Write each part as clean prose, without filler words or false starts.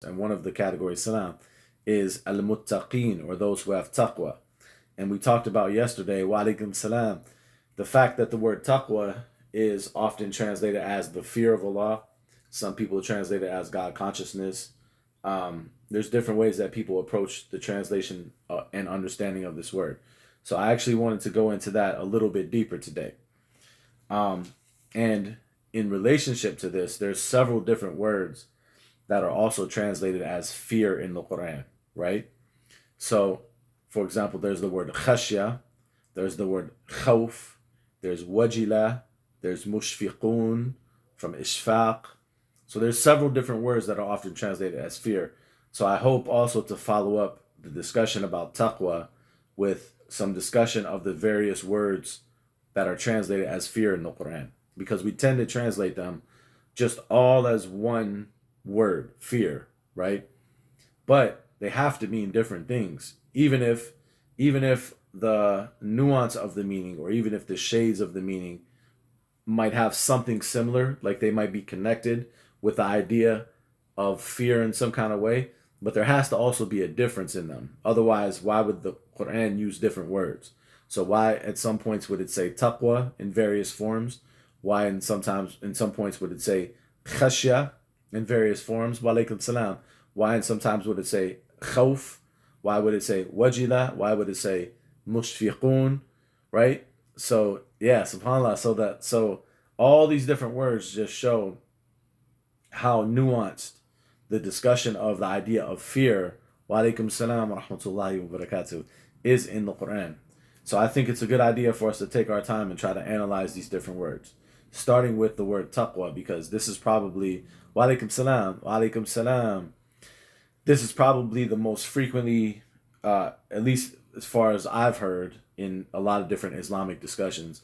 and one of the categories salam is al-muttaqeen, or those who have taqwa. And we talked about yesterday, wa alaikum salam, the fact that the word taqwa is often translated as the fear of Allah. Some people translate it as God consciousness. There's different ways that people approach the translation and understanding of this word. So I actually wanted to go into that a little bit deeper today. And in relationship to this, there's several different words that are also translated as fear in the Quran, right? So, for example, there's the word khashya, there's the word khawf, there's wajila, there's mushfiqun from ishfaq. So there's several different words that are often translated as fear. So I hope also to follow up the discussion about taqwa with some discussion of the various words that are translated as fear in the Quran, because we tend to translate them just all as one word, fear, right? But they have to mean different things, even if the nuance of the meaning, or even if the shades of the meaning might have something similar, like they might be connected with the idea of fear in some kind of way, but there has to also be a difference in them. Otherwise, why would the Quran use different words? So why at some points would it say taqwa in various forms? Why in some points would it say khashya in various forms? Wa alaikum salam. Why and sometimes would it say khawf? Why would it say wajila? Why would it say mushfiqun? Right? So yeah, subhanallah. So all these different words just show how nuanced the discussion of the idea of fear, wa alaikum salam wa rahmatullahi wa barakatuh, is in the Quran. So I think it's a good idea for us to take our time and try to analyze these different words, starting with the word taqwa, because this is probably, wa alaikum salam, this is probably the most frequently, at least as far as I've heard in a lot of different Islamic discussions,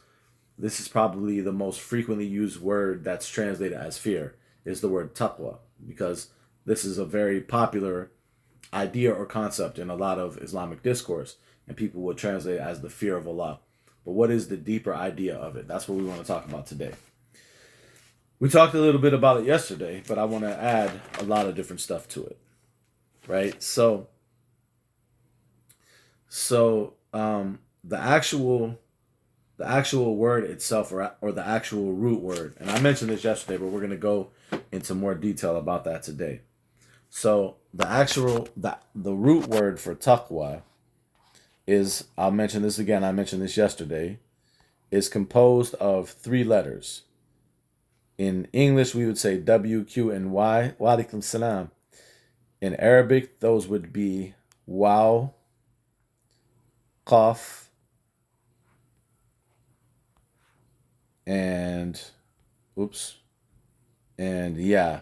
this is probably the most frequently used word that's translated as fear, is the word taqwa, because this is a very popular idea or concept in a lot of Islamic discourse, and people would translate it as the fear of Allah. But what is the deeper idea of it? That's what we want to talk about today. We talked a little bit about it yesterday, but I want to add a lot of different stuff to it, right? So the actual word itself, or the actual root word, and I mentioned this yesterday, but we're going to go into more detail about that today. So the root word for taqwa is, I'll mention this again, I mentioned this yesterday, is composed of three letters. In English, we would say W, Q, and Y. Wa alaikum salam. In Arabic, those would be waw, qaf, and and yeah.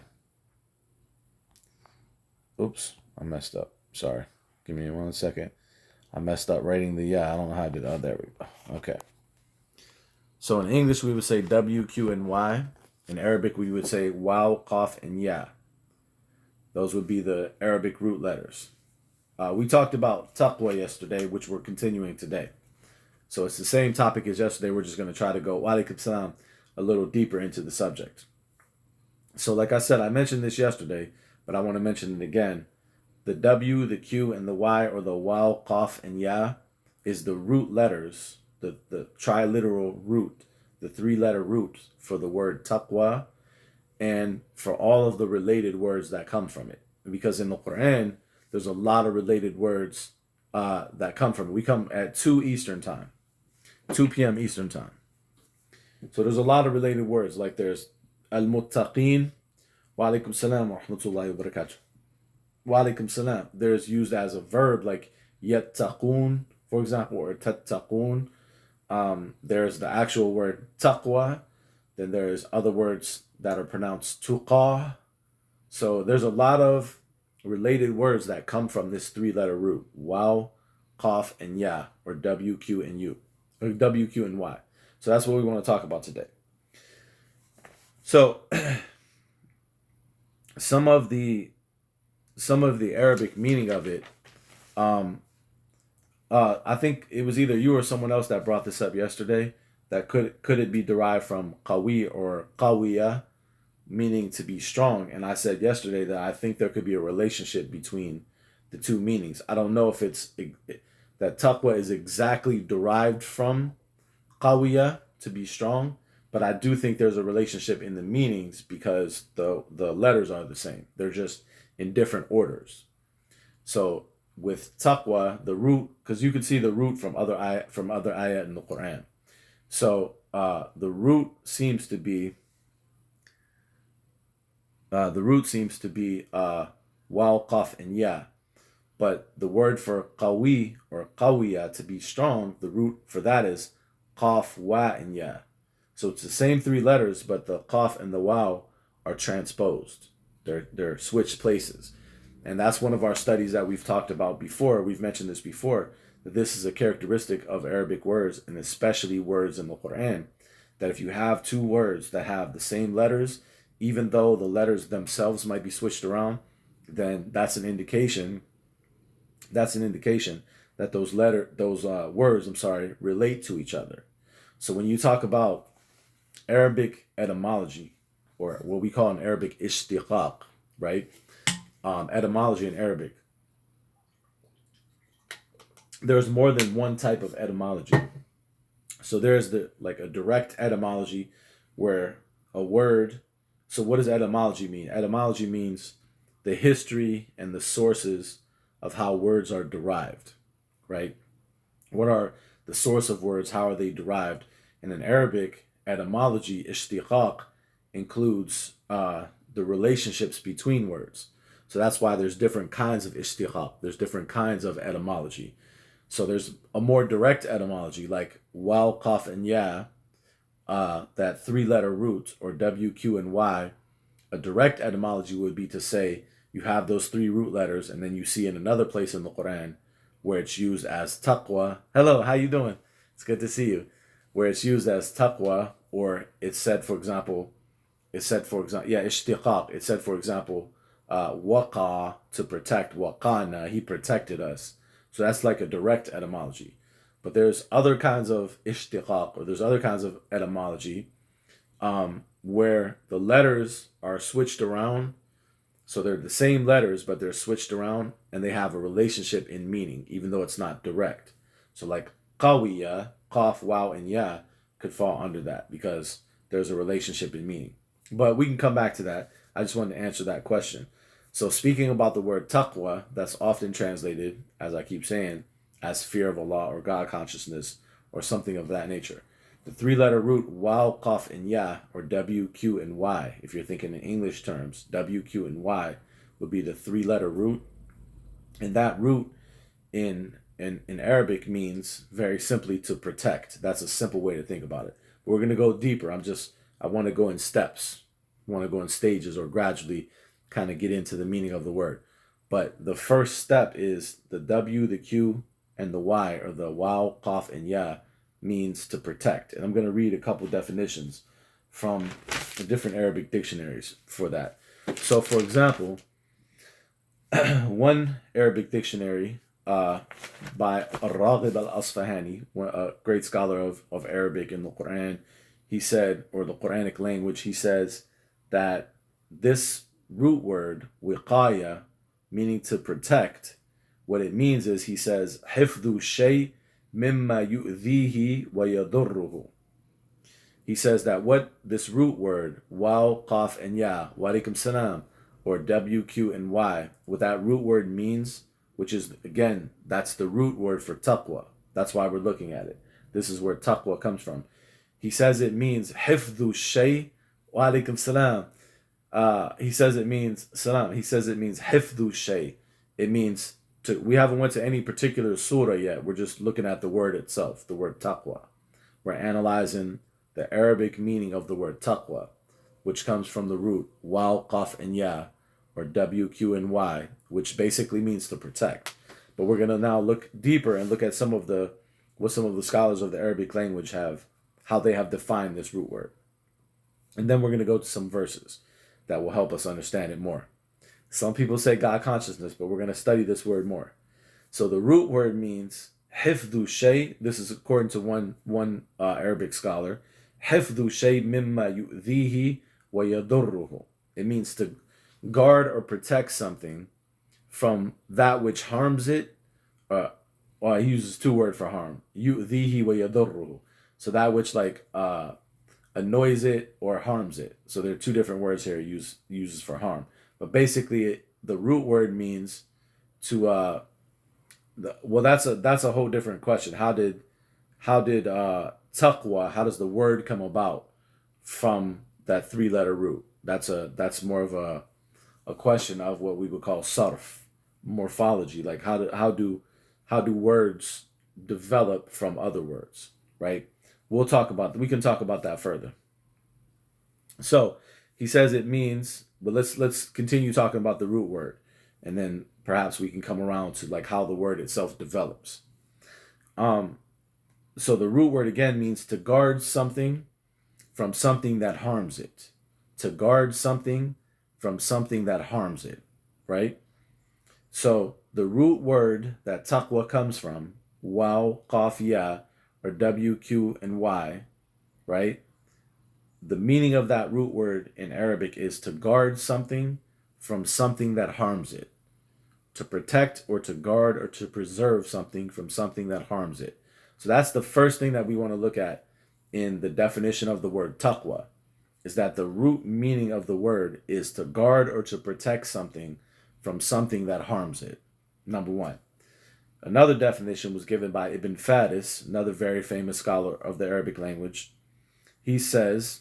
I messed up. Sorry. Give me 1 second. I messed up writing the yeah. I don't know how I did. Oh, there we go. Okay. So in English, we would say W, Q, and Y. In Arabic, we would say waw, qaf, and ya. Those would be the Arabic root letters. We talked about taqwa yesterday, which we're continuing today. So it's the same topic as yesterday. We're just going to try to go, wa alaikum salam, a little deeper into the subject. So like I said, I mentioned this yesterday, but I want to mention it again. The W, the Q, and the Y, or the waw, qaf, and ya, is the root letters, the triliteral root, the three-letter root for the word taqwa, and for all of the related words that come from it. Because in the Quran, there's a lot of related words that come from it. We come at 2 Eastern time, 2 p.m. Eastern time. So there's a lot of related words, like there's al-muttaqeen, wa alaikum salam wa rahmatullahi wa barakatuh. Wa alaikum salam. There's used as a verb, like yattaqoon, for example, or tattaqoon. There's the actual word taqwa. Then there's other words that are pronounced tuqah. So there's a lot of related words that come from this three-letter root: waw, qaf, and ya, or W, Q, and U, or W, Q, and Y. So that's what we want to talk about today. So some of the Arabic meaning of it, I think it was either you or someone else that brought this up yesterday. That could it be derived from qawi or qawiya, meaning to be strong. And I said yesterday that I think there could be a relationship between the two meanings. I don't know if it's that taqwa is exactly derived from qawiya, to be strong, but I do think there's a relationship in the meanings because the letters are the same. They're just in different orders. So with taqwa, the root, because you could see the root from other ayat in the Quran. So the root seems to be waw, qaf, and ya. But the word for qawi or qawiya, to be strong, the root for that is qaf, wa, and ya. So it's the same three letters, but the qaf and the waw are transposed. They're switched places. And that's one of our studies that we've talked about before. We've mentioned this before, that this is a characteristic of Arabic words, and especially words in the Quran, that if you have two words that have the same letters, even though the letters themselves might be switched around, then that's an indication that those words, relate to each other. So when you talk about Arabic etymology, or what we call in Arabic ishtiqaq, right? Etymology in Arabic, there's more than one type of etymology. So there's a direct etymology where a word. So what does etymology mean? Etymology means the history and the sources of how words are derived, right? What are the source of words? How are they derived? And in Arabic, etymology, ishtiqaq, includes the relationships between words. So that's why there's different kinds of ishtiqaq. There's different kinds of etymology. So there's a more direct etymology, like waw, qaf, and ya, that three-letter root, or W, Q, and Y. A direct etymology would be to say you have those three root letters, and then you see in another place in the Quran where it's used as taqwa. Hello, how you doing? It's good to see you. Where it's used as taqwa, or it's said, for example, ishtiqaq. It said, for example, waqa, to protect, waqana, he protected us. So that's like a direct etymology. But there's other kinds of ishtiqaq, or there's other kinds of etymology where the letters are switched around. So they're the same letters, but they're switched around, and they have a relationship in meaning, even though it's not direct. So like qawiya, qaf, waw, and ya could fall under that because there's a relationship in meaning. But we can come back to that. I just wanted to answer that question. So speaking about the word taqwa, that's often translated, as I keep saying, as fear of Allah or God consciousness or something of that nature. The three-letter root waw, qaf, and ya, or W, Q, and Y, if you're thinking in English terms, W, Q, and Y would be the three-letter root. And that root in Arabic means very simply to protect. That's a simple way to think about it. But we're going to go deeper. I want to go in steps. I want to go in stages, or gradually kind of get into the meaning of the word. But the first step is the W, the Q, and the Y, or the waw, qaf, and ya, means to protect. And I'm going to read a couple definitions from the different Arabic dictionaries for that. So, for example, one Arabic dictionary by Ar-Raghib al-Asfahani, a great scholar of Arabic in the Quran, he said, or the Quranic language, he says that this root word, wiqaya, meaning to protect, what it means is, he says, hifdhu shay mimma yu'dhihi wa yadurruhu. He says that what this root word, waw, qaf, and ya, wa alaikum salam, or W, Q, and Y, what that root word means, which is, again, that's the root word for taqwa. That's why we're looking at it. This is where taqwa comes from. He says it means hifdhu shay, wa alaikum salam. He says it means hifdhu shay. It means we haven't went to any particular surah yet. We're just looking at the word itself, the word taqwa. We're analyzing the Arabic meaning of the word taqwa, which comes from the root waw, qaf, and ya, or W, Q, and Y, which basically means to protect. But we're going to now look deeper and look at what some of the scholars of the Arabic language how they have defined this root word. And then we're going to go to some verses that will help us understand it more. Some people say God consciousness, but we're going to study this word more. So the root word means hifdhu shay. This is according to one Arabic scholar. Hifdhu shay mimma yu'dhihi وَيَضُرُّهُ. It means to guard or protect something from that which harms it. Well, he uses two words for harm. يُؤْذِيهِ وَيَضُرُّهُ. So that which like annoys it or harms it. So there are two different words here uses for harm. But basically, the root word means to well, that's a whole different question. How did taqwa? How does the word come about from that three-letter root? That's more of a question of what we would call sarf, morphology. Like how do words develop from other words, right? We can talk about that further. So he says it means, but let's continue talking about the root word, and then perhaps we can come around to like how the word itself develops. So the root word again means to guard something from something that harms it. To guard something from something that harms it, right? So the root word that taqwa comes from, waw, qaf, ya, or w, q, and y, right? The meaning of that root word in Arabic is to guard something from something that harms it. To protect or to guard or to preserve something from something that harms it. So that's the first thing that we want to look at in the definition of the word taqwa, is that the root meaning of the word is to guard or to protect something from something that harms it. Number one. Another definition was given by Ibn Faris, another very famous scholar of the Arabic language. He says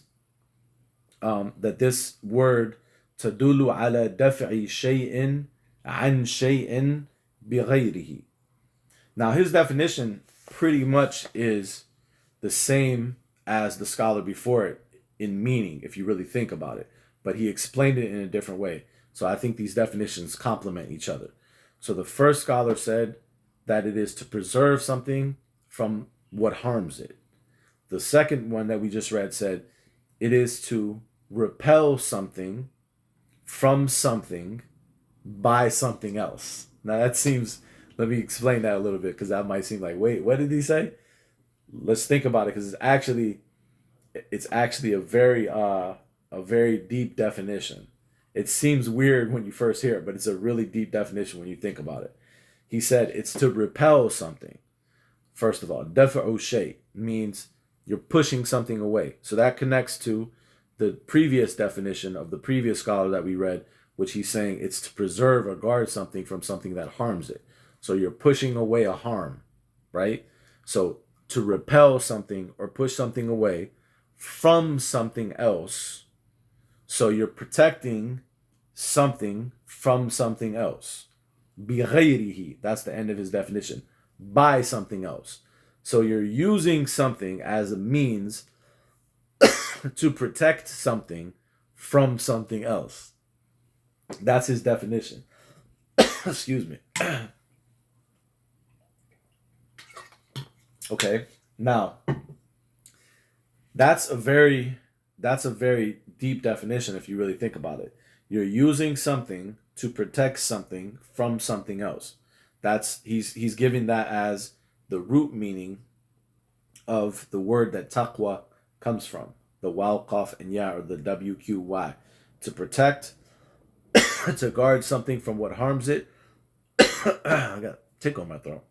that this word تدل على دفع شيء عن شيء بغيره. Now his definition pretty much is the same as the scholar before it in meaning, if you really think about it, but he explained it in a different way. So I think these definitions complement each other. So the first scholar said that it is to preserve something from what harms it. The second one that we just read said it is to repel something from something by something else. Now that seems, let me explain that a little bit, because that might seem like, wait, what did he say? Let's think about it, because it's actually a very deep definition. It seems weird when you first hear it, but it's a really deep definition when you think about it. He said it's to repel something. First of all, dafa'u shay means you're pushing something away. So that connects to the previous definition of the previous scholar that we read, which he's saying it's to preserve or guard something from something that harms it. So you're pushing away a harm, right? So to repel something or push something away from something else. So you're protecting something from something else. بِغَيْرِهِ, that's the end of his definition. By something else. So you're using something as a means to protect something from something else. That's his definition. Excuse me. Okay, now that's a very deep definition if you really think about it. You're using something to protect something from something else. That's he's giving that as the root meaning of the word that taqwa comes from, the waw, qaf, and ya, or the WQY. To protect, to guard something from what harms it. I got a tickle in my throat.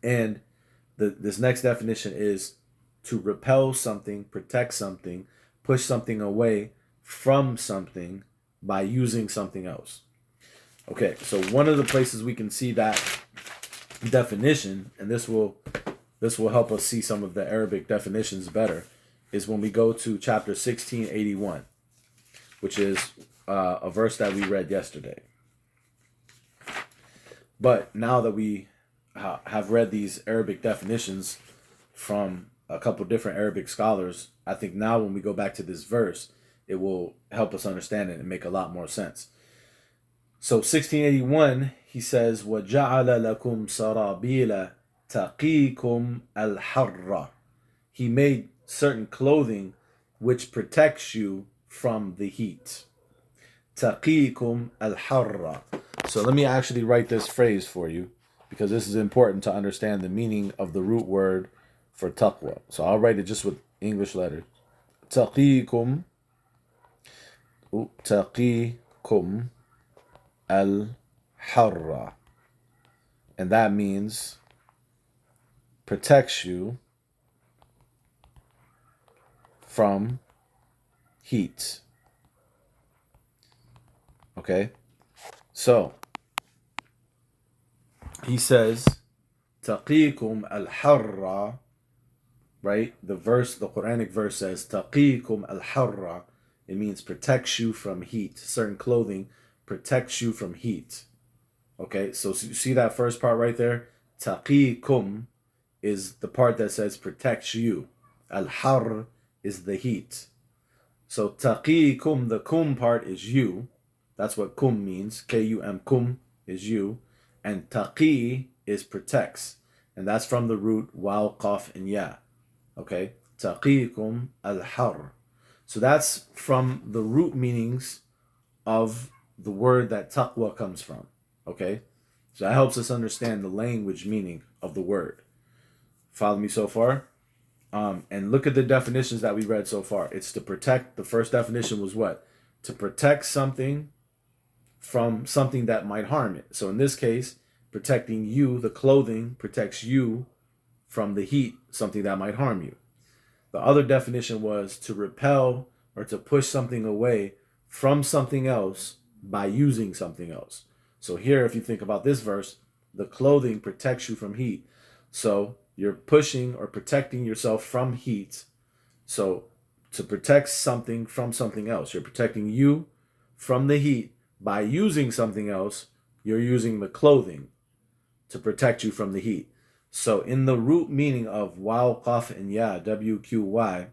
And this next definition is to repel something, protect something, push something away from something by using something else. Okay, so one of the places we can see that definition, and this will help us see some of the Arabic definitions better, is when we go to chapter 1681, which is a verse that we read yesterday. But now that we have read these Arabic definitions from a couple different Arabic scholars, I think now when we go back to this verse, it will help us understand it and make a lot more sense. So 1681, he says, وَجَعَلَ لَكُمْ سَرَابِيلَ تَقِيكُمْ الْحَرَّ. He made certain clothing which protects you from the heat. تَقِيكُمْ الْحَرَّ. So let me actually write this phrase for you, because this is important to understand the meaning of the root word for taqwa. So I'll write it just with English letters. تَقِيكُمْ taqikum al-harra. And that means protects you from heat. Okay? So, he says, taqikum al-harra, right? The Quranic verse says, taqikum al-harra. It means protects you from heat. Certain clothing protects you from heat. Okay, so you see that first part right there? Taqikum is the part that says protects you. Al-har is the heat. So taqikum, the kum part is you. That's what kum means. K-U-M, kum is you. And taqi is protects. And that's from the root waw, qaf, and ya. Okay, taqikum al-har. So that's from the root meanings of the word that taqwa comes from. Okay, so that helps us understand the language meaning of the word. Follow me so far? And look at the definitions that we read so far. It's to protect. The first definition was what? To protect something from something that might harm it. So in this case, protecting you, the clothing protects you from the heat, something that might harm you. The other definition was to repel or to push something away from something else by using something else. So here, if you think about this verse, the clothing protects you from heat. So you're pushing or protecting yourself from heat. So to protect something from something else, you're protecting you from the heat by using something else. You're using the clothing to protect you from the heat. So in the root meaning of waw, qaf, and ya, W-Q-Y,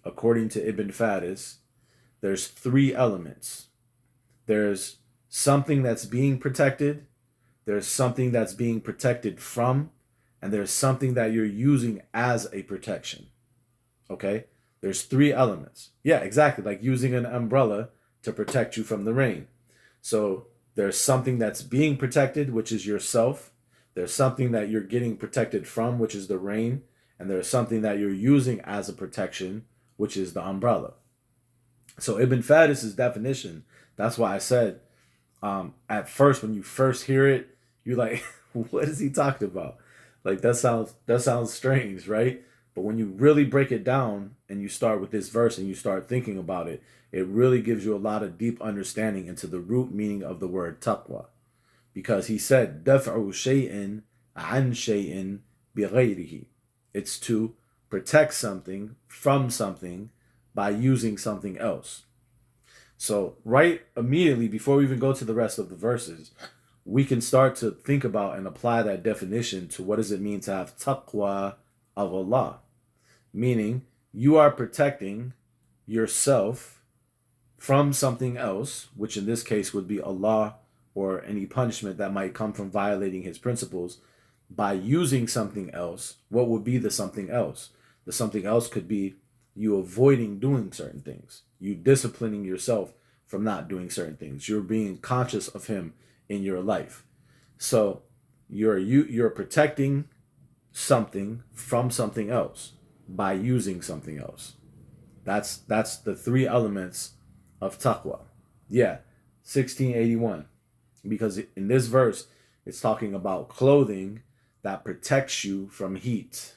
according to Ibn Faris, there's three elements. There's something that's being protected, there's something that's being protected from, and there's something that you're using as a protection. Okay? There's three elements. Yeah, exactly. Like using an umbrella to protect you from the rain. So there's something that's being protected, which is yourself. There's something that you're getting protected from, which is the rain. And there's something that you're using as a protection, which is the umbrella. So Ibn Faris' definition, that's why I said, at first, when you first hear it, you're like, what is he talking about? Like, that sounds strange, right? But when you really break it down and you start with this verse and you start thinking about it, it really gives you a lot of deep understanding into the root meaning of the word taqwa. Because he said, daf'u shay'in an shay'in bighayrihi. It's to protect something from something by using something else. So right immediately, before we even go to the rest of the verses, we can start to think about and apply that definition to what does it mean to have taqwa of Allah. Meaning, you are protecting yourself from something else, which in this case would be Allah or any punishment that might come from violating his principles, by using something else. What would be the something else? The something else could be you avoiding doing certain things, you disciplining yourself from not doing certain things, you're being conscious of him in your life. So you're protecting something from something else by using something else. That's the three elements of taqwa. Yeah, 1681. Because in this verse, it's talking about clothing that protects you from heat.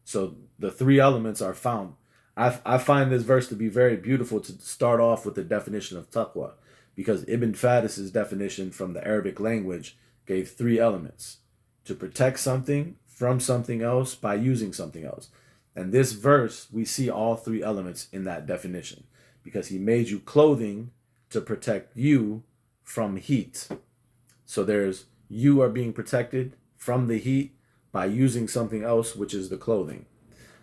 So the three elements are found. I find this verse to be very beautiful to start off with the definition of taqwa, because Ibn Faris' definition from the Arabic language gave three elements: to protect something from something else by using something else. And this verse, we see all three elements in that definition, because he made you clothing to protect you from heat. So there's, you are being protected from the heat by using something else, which is the clothing.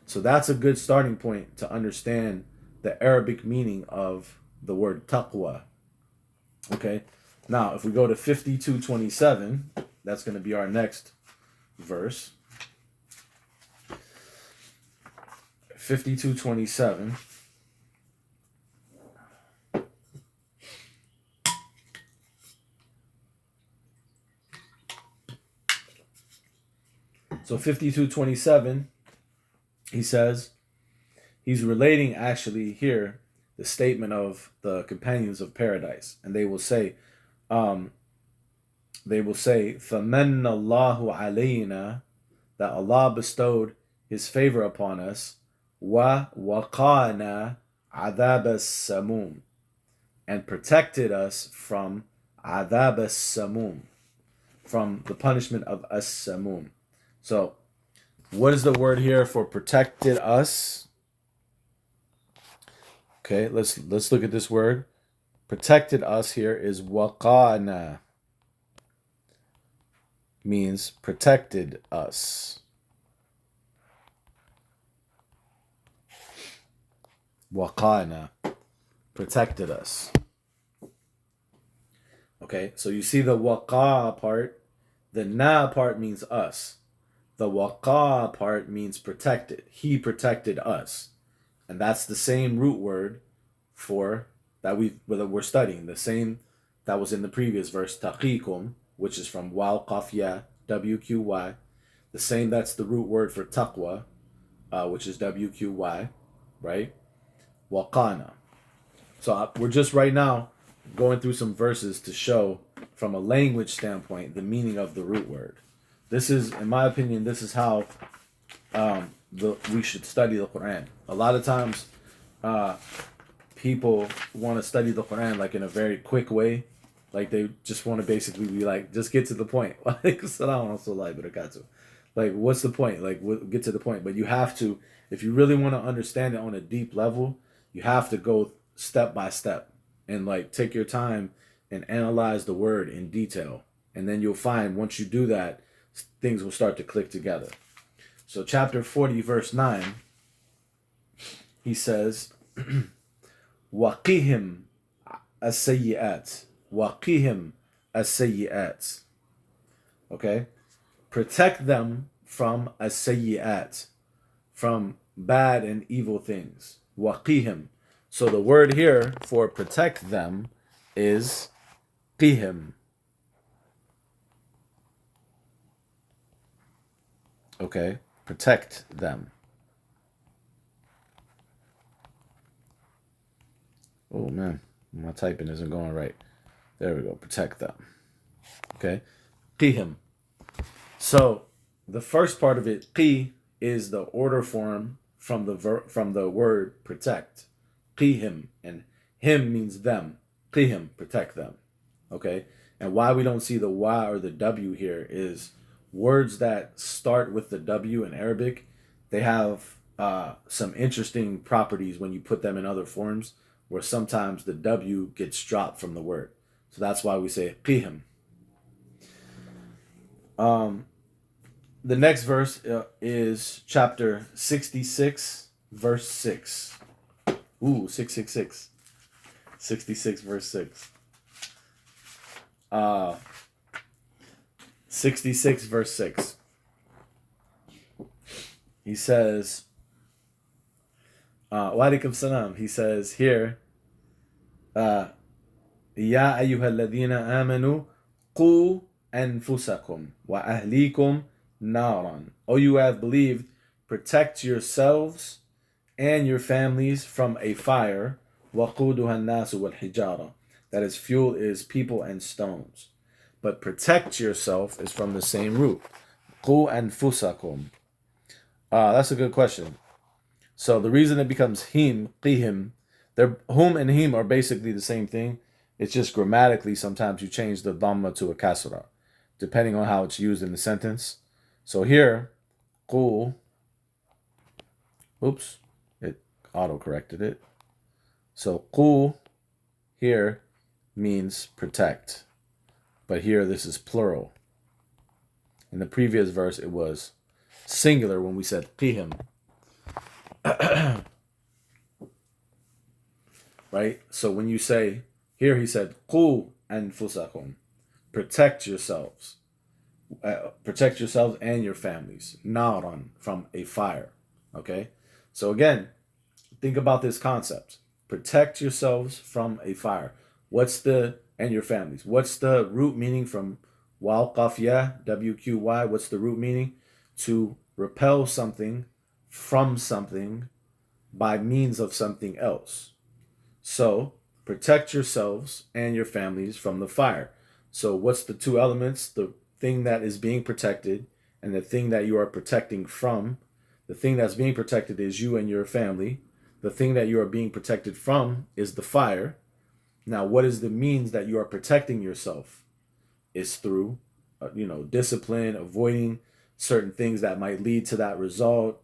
So that's a good starting point to understand the Arabic meaning of the word taqwa. Okay, now if we go to 52:27, that's going to be our next verse. 52:27. So 52:27, he says, he's relating actually here the statement of the companions of paradise, and um, they will say, فَمَنَّ اللَّهُ عَلَيْنَا, that Allah bestowed His favor upon us, وَوَقَانَا عَذَابَ السَّمُومِ, and protected us from عَذَابَ السَّمُومِ, from the punishment of as-samum. So, what is the word here for protected us? Okay, let's look at this word. Protected us here is waqana, means protected us. Waqana, protected us. Okay, so you see the waqa part. The na part means us. The waqa part means protected. He protected us. And that's the same root word for that we're studying. The same that was in the previous verse, taqikum, which is from wal qaf ya, WQY. The same that's the root word for taqwaa, which is WQY, right? Waqana. So we're just right now going through some verses to show from a language standpoint the meaning of the root word. This is, in my opinion, this is how we should study the Quran. A lot of times people want to study the Quran like in a very quick way. Like they just want to basically be like, just get to the point. Like, like, what's the point? Like, get to the point. But you have to, if you really want to understand it on a deep level, you have to go step by step and like take your time and analyze the word in detail. And then you'll find once you do that, things will start to click together. So chapter 40, verse 9, he says, وَقِهِمْ السَّيِّئَاتِ وَقِهِمْ السَّيِّئَاتِ. Okay? Protect them from as-sayyi'at, from bad and evil things. Waqihim. So the word here for protect them is qihim. Okay? Protect them. Oh man, my typing isn't going right. There we go. Protect them. Okay? Qihim. So the first part of it, qi, is the order form from the word protect. Qihim, and him means them. Qihim, protect them. Okay? And why we don't see the Y or the W here is words that start with the W in Arabic, they have some interesting properties when you put them in other forms, where sometimes the W gets dropped from the word. So that's why we say qihim. The next verse is chapter 66, verse 6. Ooh, 666. 66, verse 6. 66, verse 6. He says, wa alaikum salam. He says here, Ya ayyuha alladhina amanu, qu anfusakum wa ahlikum naran. O you have believed, protect yourselves and your families from a fire. وَقُودُهَا النَّاسُ وَالْحِجَارَةِ. That is, fuel is people and stones. But protect yourself is from the same root. قُوا أَنفُسَكُمْ. That's a good question. So the reason it becomes him, qihim, hum and him are basically the same thing. It's just grammatically sometimes you change the dhamma to a kasra, depending on how it's used in the sentence. So here, qu, oops, it auto-corrected it. So qu here means protect. But here this is plural. In the previous verse it was singular when we said qihim. Right? So when you say, here he said, qu anfusakum, protect yourselves. Protect yourselves and your families. Naran, from a fire. Okay? So again, think about this concept. Protect yourselves from a fire. And your families. What's the root meaning from wal qaf ya, WQY? What's the root meaning? To repel something from something by means of something else. So protect yourselves and your families from the fire. So what's the two elements? The thing that is being protected and the thing that you are protecting from. The thing that's being protected is you and your family. The thing that you are being protected from is the fire. Now, what is the means that you are protecting yourself? Is through, discipline, avoiding certain things that might lead to that result,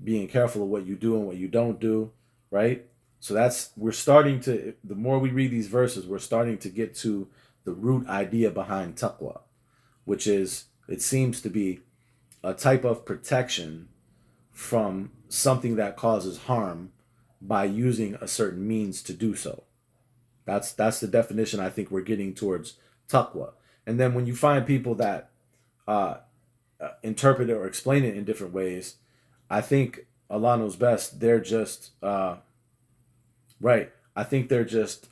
being careful of what you do and what you don't do, right? So we're starting to, the more we read these verses, we're starting to get to the root idea behind taqwa, which is, it seems to be a type of protection from something that causes harm by using a certain means to do so. That's the definition I think we're getting towards taqwa. And then when you find people that uh, interpret it or explain it in different ways, I think Allah knows best. They're just right. I think they're just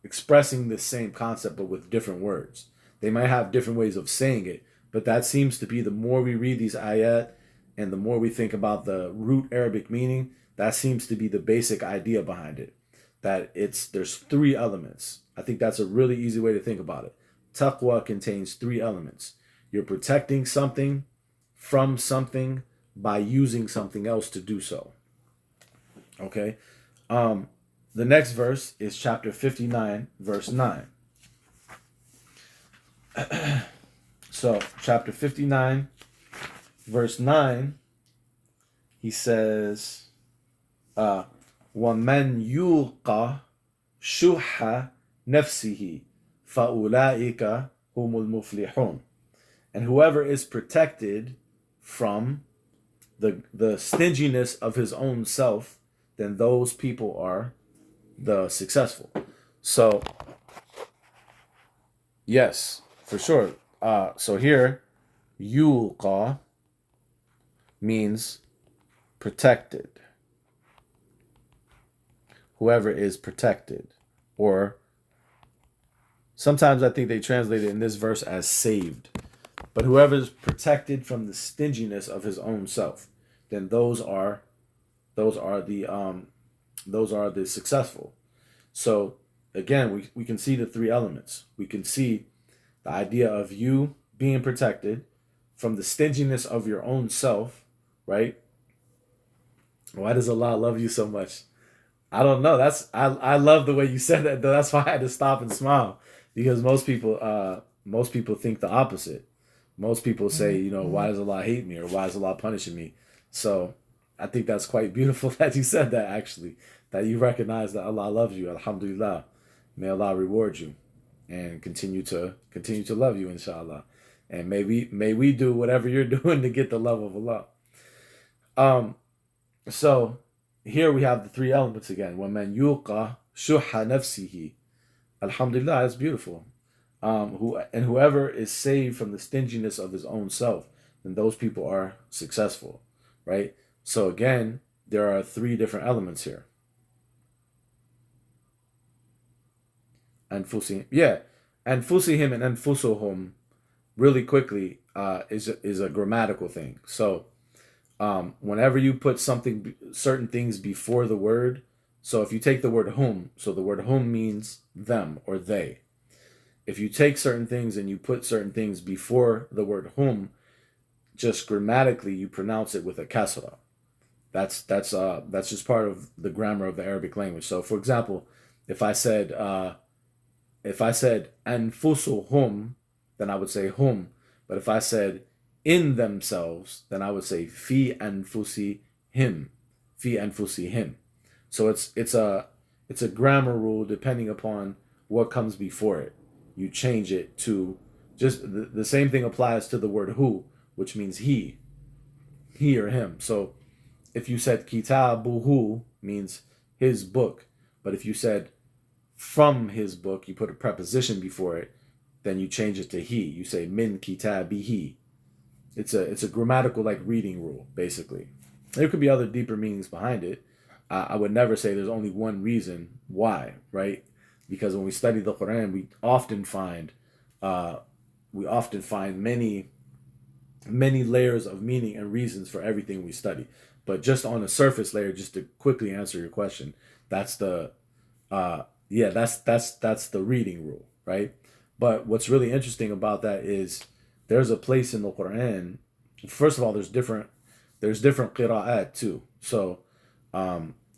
expressing the same concept but with different words. They might have different ways of saying it, but that seems to be, the more we read these ayat and the more we think about the root Arabic meaning, that seems to be the basic idea behind it. That there's three elements. I think that's a really easy way to think about it. Taqwa contains three elements. You're protecting something from something by using something else to do so. Okay? The next verse is chapter 59, verse 9. So, chapter 59, verse 9, he says, وَمَنْ يُوقَ شُحَّ نَفْسِهِ فَأُولَٰئِكَ هُمُ الْمُفْلِحُونَ. And whoever is protected from the stinginess of his own self, then those people are the successful. So, yes, for sure. So here, yulqa means protected. Whoever is protected. Or sometimes I think they translate it in this verse as saved. But whoever is protected from the stinginess of his own self, then those are the successful. So again, we can see the three elements. We can see the idea of you being protected from the stinginess of your own self, right? Why does Allah love you so much? I don't know. I love the way you said that though. That's why I had to stop and smile. Because most people think the opposite. Most people say, why does Allah hate me, or why is Allah punishing me? So I think that's quite beautiful that you said that, actually, that you recognize that Allah loves you. Alhamdulillah. May Allah reward you and continue to love you, inshallah. And may we do whatever you're doing to get the love of Allah. So here we have the three elements again. وَمَنْ يُوقَ شُحَّ نَفْسِهِ. Alhamdulillah, that's beautiful. Whoever is saved from the stinginess of his own self, then those people are successful, right? So again, there are three different elements here. Anfusihim, yeah, Anfusihim and Anfusuhum, really quickly, is a grammatical thing. So whenever you put certain things before the word, so if you take the word hum, so the word hum means them or they. If you take certain things and you put certain things before the word hum, just grammatically you pronounce it with a kasra. That's just part of the grammar of the Arabic language. So for example, if I said anfusuhum, then I would say hum. But if I said in themselves, then I would say fi anfusihim, fi anfusihim. So it's a grammar rule depending upon what comes before it. You change it to just the same thing applies to the word who, which means he or him. So if you said kitabuhu, means his book, but if you said from his book, you put a preposition before it, then you change it to he. You say min kitabihi. It's a grammatical like reading rule, basically. There could be other deeper meanings behind it. I would never say there's only one reason why, right? Because when we study the Quran, we often find many layers of meaning and reasons for everything we study. But just on a surface layer, just to quickly answer your question, that's the Yeah, that's the reading rule, right? But what's really interesting about that is there's a place in the Quran. First of all, there's different qira'at too. So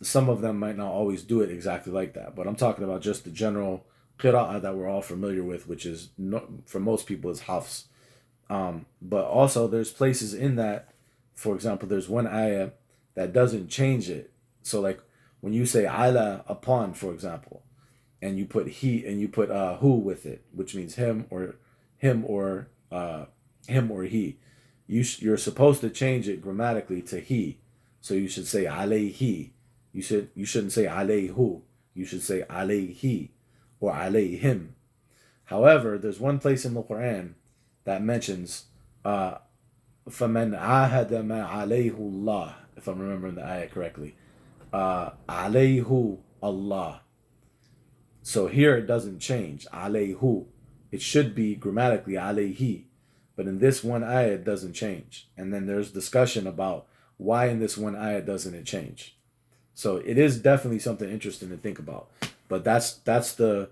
some of them might not always do it exactly like that. But I'm talking about just the general qira'ah that we're all familiar with, which is for most people is hafs. But also there's places in that, for example, there's one ayah that doesn't change it. So like when you say ala upon, for example, and you put he and you put who with it, which means him or him or he. You're supposed to change it grammatically to he. So you should say alayhi. You shouldn't say alayhu. You should say alayhi or alayhim. However, there's one place in the Quran that mentions فَمَنْ عَاهَدَ مَا عَلَيْهُ اللَّهِ, if I'm remembering the ayah correctly. عَلَيْهُ Allah. So here it doesn't change. Alayhu. It should be grammatically alayhi. But in this one ayah it doesn't change. And then there's discussion about why in this one ayah doesn't it change. So it is definitely something interesting to think about. But that's the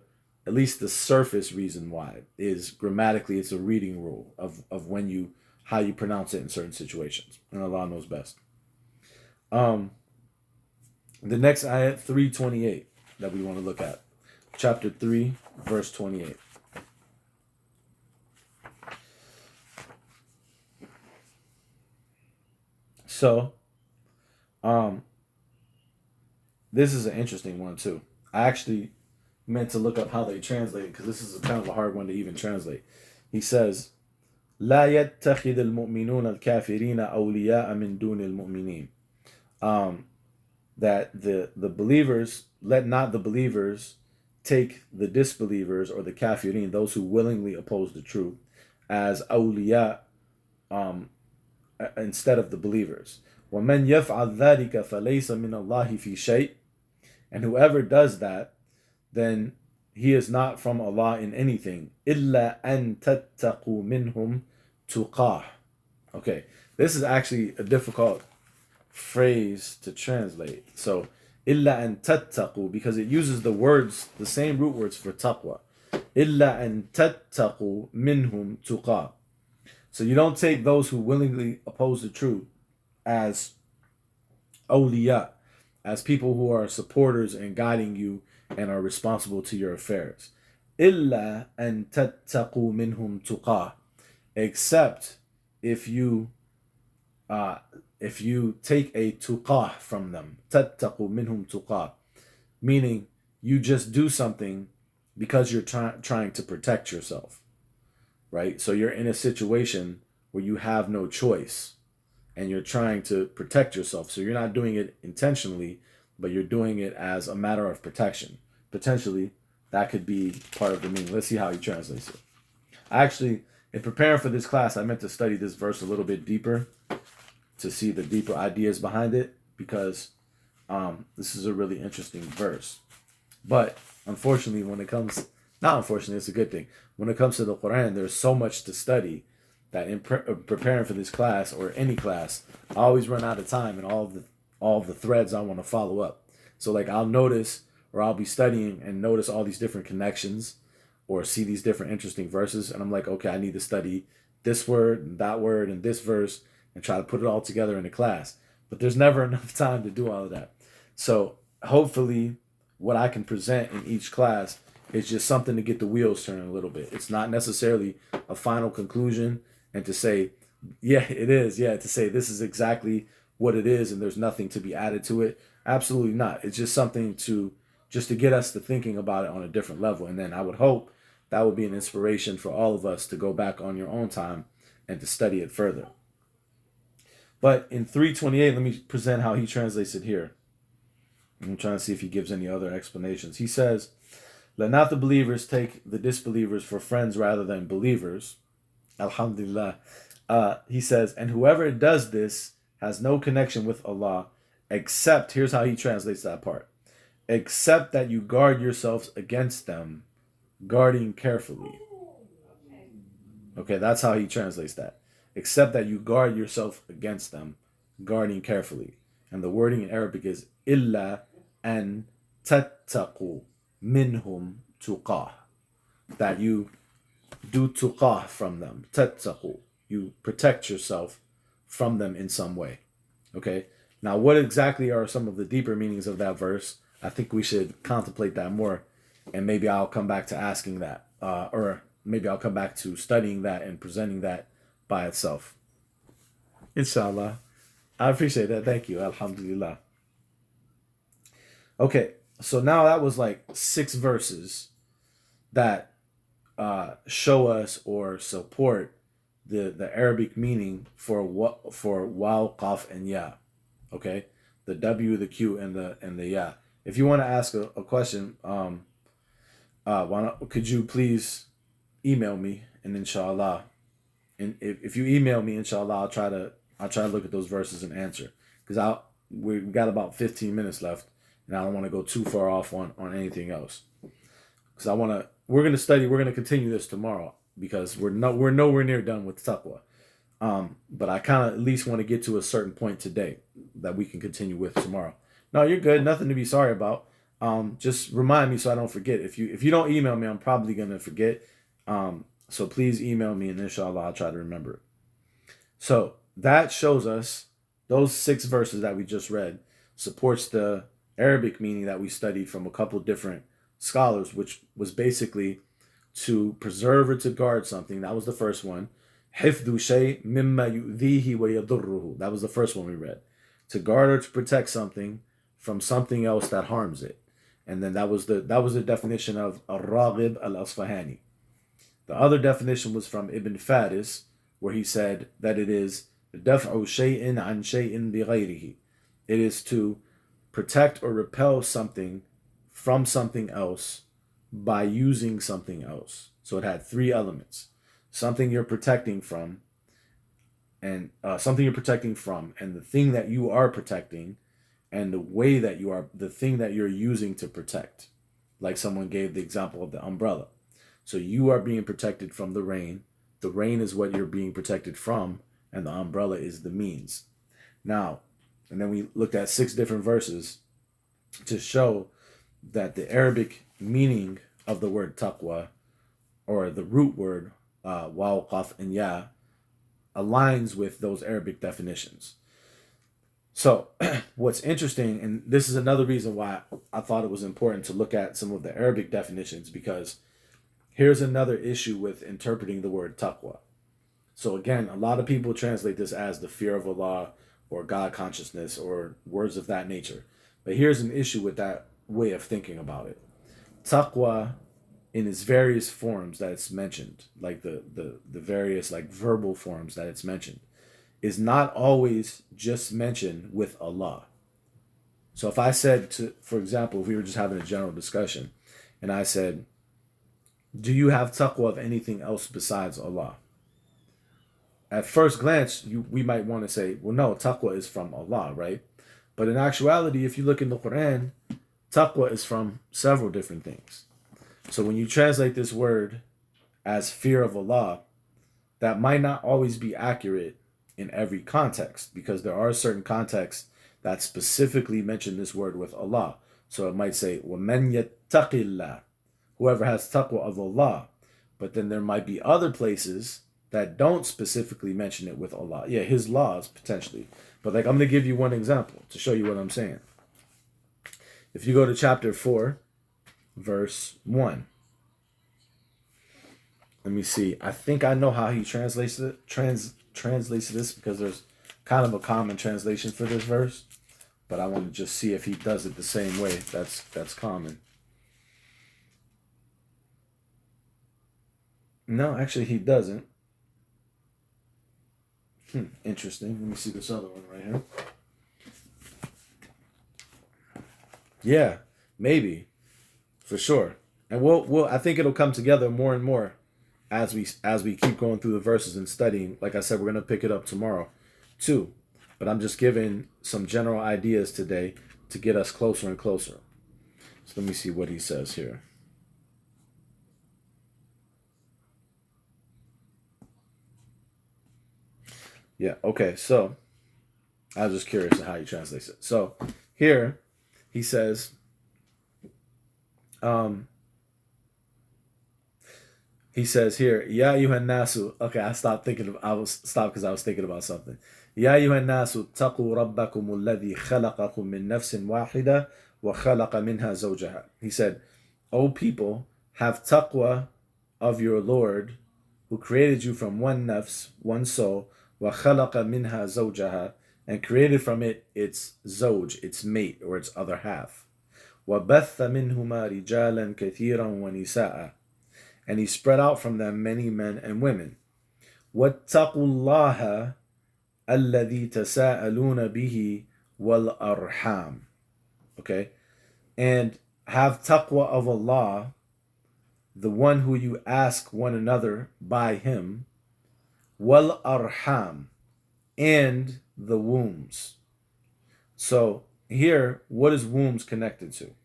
at least the surface reason why is grammatically it's a reading rule of when you how you pronounce it in certain situations. And Allah knows best. Um the next ayat 328 that we want to look at. Chapter 3, verse 28. So, um, this is an interesting one too. I actually meant to look up how they translate it because this is kind of a hard one to even translate. He says, لا يتخذ المؤمنون الكافرين أولياء من دون المؤمنين. That the believers, let not the believers take the disbelievers or the kafirin, those who willingly oppose the truth, as awliya, um, instead of the believers. وَمَنْ يَفْعَلْ ذَلِكَ فَلَيْسَ مِنَ اللَّهِ فِي شَيْءٍ. And whoever does that, then he is not from Allah in anything. إِلَّا أَن تَتَّقُوا مِنْهُمْ تُقَاهُ. Okay, this is actually a difficult phrase to translate. So, إِلَّا أَن تَتَّقُوا, because it uses the words, the same root words for taqwa. إِلَّا أَن تَتَّقُوا مِنْهُمْ تُقَاهُ. So you don't take those who willingly oppose the truth as awliya, as people who are supporters and guiding you and are responsible to your affairs. إِلَّا أَن تَتَّقُوا مِنْهُمْ تُقَاهُ. Except if you take a tuqah from them. تَتَّقُوا مِنْهُمْ تُقَاهُ. Meaning you just do something because you're trying to protect yourself. Right? So you're in a situation where you have no choice and you're trying to protect yourself. So you're not doing it intentionally, but you're doing it as a matter of protection. Potentially, that could be part of the meaning. Let's see how he translates it. Actually, in preparing for this class, I meant to study this verse a little bit deeper to see the deeper ideas behind it because this is a really interesting verse. But unfortunately, not unfortunately, it's a good thing. When it comes to the Quran, there's so much to study that in preparing for this class or any class, I always run out of time and all of the threads I want to follow up. So like I'll notice or I'll be studying and notice all these different connections or see these different interesting verses, and I'm like, okay, I need to study this word and that word and this verse and try to put it all together in a class. But there's never enough time to do all of that. So hopefully what I can present in each class is just something to get the wheels turning a little bit. It's not necessarily a final conclusion and to say, yeah, it is. Yeah, to say this is exactly what it is and there's nothing to be added to it. Absolutely not. It's just something to get us to thinking about it on a different level. And then I would hope that would be an inspiration for all of us to go back on your own time and to study it further. But in 328, let me present how he translates it here. I'm trying to see if he gives any other explanations. He says, let not the believers take the disbelievers for friends rather than believers. Alhamdulillah. He says, and whoever does this has no connection with Allah except, here's how he translates that part, except that you guard yourselves against them, guarding carefully. Okay, that's how he translates that. Except that you guard yourself against them, guarding carefully. And the wording in Arabic is illa an تتقوا منهم تقاه. That you do tuqah from them. تتقوا. You protect yourself from them in some way. Okay? Now, what exactly are some of the deeper meanings of that verse? I think we should contemplate that more. And maybe I'll come back to asking that. Or maybe I'll come back to studying that and presenting that by itself. Inshallah. I appreciate that. Thank you. Alhamdulillah. Okay, so now that was like 6 verses that show us or support the Arabic meaning for what for waw, qaf, and ya. Okay, the W, the Q, and the ya. If you want to ask a question, could you please email me, and inshallah, and if you email me, inshallah, I'll try to look at those verses and answer, because we got about 15 minutes left, and I don't want to go too far off on anything else, because we're gonna continue this tomorrow, because we're nowhere near done with taqwa. But I kind of at least want to get to a certain point today that we can continue with tomorrow. No, you're good. Nothing to be sorry about. Just remind me so I don't forget. If you don't email me, I'm probably gonna forget. So please email me, and inshallah I'll try to remember it. So that shows us those 6 verses that we just read supports the Arabic meaning that we studied from a couple different scholars, which was basically to preserve or to guard something. That was the first one. حفظ شيء مما يؤذيه ويضره. That was the first one we read. To guard or to protect something from something else that harms it. And then that was the definition of Ar-Raghib al-Asfahani. The other definition was from Ibn Faris, where he said that it is دفع شيء عن شيء بغيره. It is to protect or repel something from something else by using something else. So it had 3 elements: something you're protecting from, and the thing that you are protecting, and the way that the thing that you're using to protect. Like someone gave the example of the umbrella. So you are being protected from the rain. The rain is what you're being protected from, and the umbrella is the means. Now, and then we looked at 6 different verses to show that the Arabic meaning of the word taqwa, or the root word waw, qaf, and ya, aligns with those Arabic definitions. So what's interesting, and this is another reason why I thought it was important to look at some of the Arabic definitions, because here's another issue with interpreting the word taqwa. So again, a lot of people translate this as the fear of Allah or God consciousness or words of that nature. But here's an issue with that way of thinking about it. Taqwa, in its various forms that it's mentioned, like the various like verbal forms that it's mentioned, is not always just mentioned with Allah. So if I said for example, if we were just having a general discussion, and I said, do you have taqwa of anything else besides Allah? At first glance, we might want to say, well, no, taqwa is from Allah, right? But in actuality, if you look in the Quran, taqwa is from several different things. So when you translate this word as fear of Allah, that might not always be accurate in every context, because there are certain contexts that specifically mention this word with Allah. So it might say, وَمَنْ يَتَّقِ اللَّهِ, whoever has taqwa of Allah. But then there might be other places that don't specifically mention it with Allah. Yeah, His laws, potentially. But like, I'm going to give you one example to show you what I'm saying. If you go to chapter 4, verse 1. Let me see. I think I know how he translates this, because there's kind of a common translation for this verse. But I want to just see if he does it the same way. That's common. No, actually he doesn't. Interesting. Let me see this other one right here. Yeah, maybe, for sure. And we'll I think it'll come together more and more as we keep going through the verses and studying. Like I said, we're gonna pick it up tomorrow, too. But I'm just giving some general ideas today to get us closer and closer. So let me see what he says here. Yeah, okay, so I was just curious of how he translates it. So here he says, Um, he says here, Ya ayyuhan nasu. Okay, I was stopped because I was thinking about something. Ya ayyuhan nasu, taqu rabbakum alladhi khalaqakum min nafsin wahida wa khalaqa minha zawjaha. He said, O people, have taqwa of your Lord who created you from one nafs, one soul, wa khalaqa minha zawjaha, and created from it its zawj, its mate, or its other half. وَبَثَّ مِنْهُمَا رِجَالًا كَثِيرًا وَنِسَاءً, and he spread out from them many men and women. وَاتَّقُوا اللَّهَ الَّذِي تَسَاءَلُونَ بِهِ وَالْأَرْحَامِ. Okay? And have taqwa of Allah, the one who you ask one another by him, wal arham, and the wombs. So here, what is wombs connected to?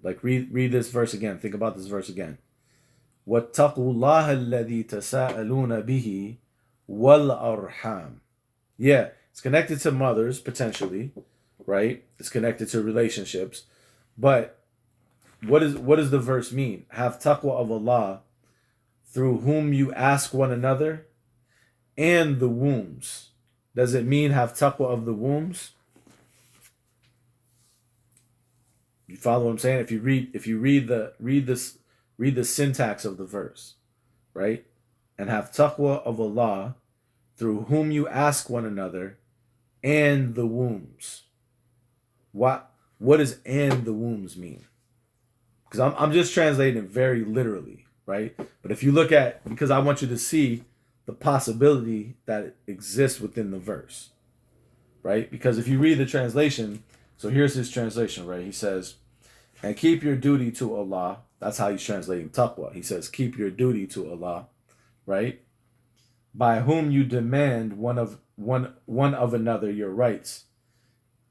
Like read this verse again. Think about this verse again. وَاتَّقُوا اللَّهَ الَّذِي تَسَاءَلُونَ بِهِ وَالْأَرْحَامِ. Yeah, it's connected to mothers, potentially, right? It's connected to relationships. But what does the verse mean? Have taqwa of Allah, through whom you ask one another, and the wombs. Does it mean have taqwa of the wombs? You follow what I'm saying? If you read the syntax of the verse, right? And have taqwa of Allah, through whom you ask one another, and the wombs. What does "and the wombs" mean? Because I'm just translating it very literally, right? But if you look at, because I want you to see the possibility that exists within the verse, right? Because if you read the translation, so here's his translation, right? He says, and keep your duty to Allah. That's how he's translating taqwa. He says, keep your duty to Allah, right? By whom you demand one of another your rights,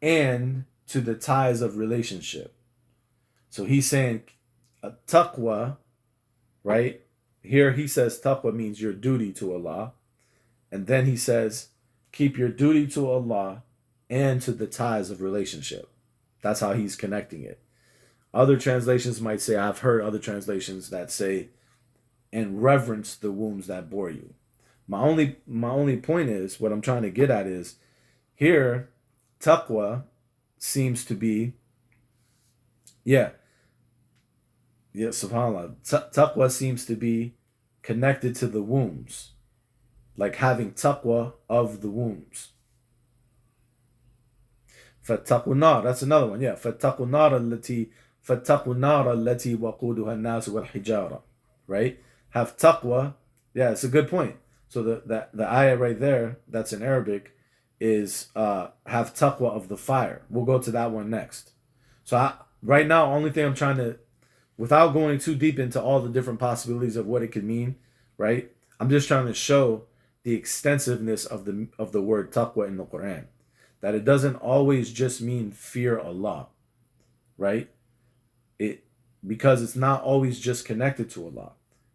and to the ties of relationship. So he's saying taqwa, right? Here he says taqwa means your duty to Allah. And then he says, keep your duty to Allah and to the ties of relationship. That's how he's connecting it. Other translations might say, I've heard other translations that say, and reverence the wombs that bore you. My only point is, what I'm trying to get at is, here, taqwa seems to be, yeah, subhanAllah, taqwa seems to be connected to the wombs, like having taqwa of the wombs. فَاتَّقُوا النَّارَ, that's another one, yeah. فَاتَّقُوا النَّارَ الَّتِي وَقُودُهَا النَّاسُ وَالْحِجَارَةُ. Right? Have taqwa. Yeah, it's a good point. So the ayah right there, that's in Arabic, is have taqwa of the fire. We'll go to that one next. So right now, only thing I'm trying to, without going too deep into all the different possibilities of what it could mean, right? I'm just trying to show the extensiveness of the word taqwa in the Quran. That it doesn't always just mean fear Allah, right? Because it's not always just connected to Allah.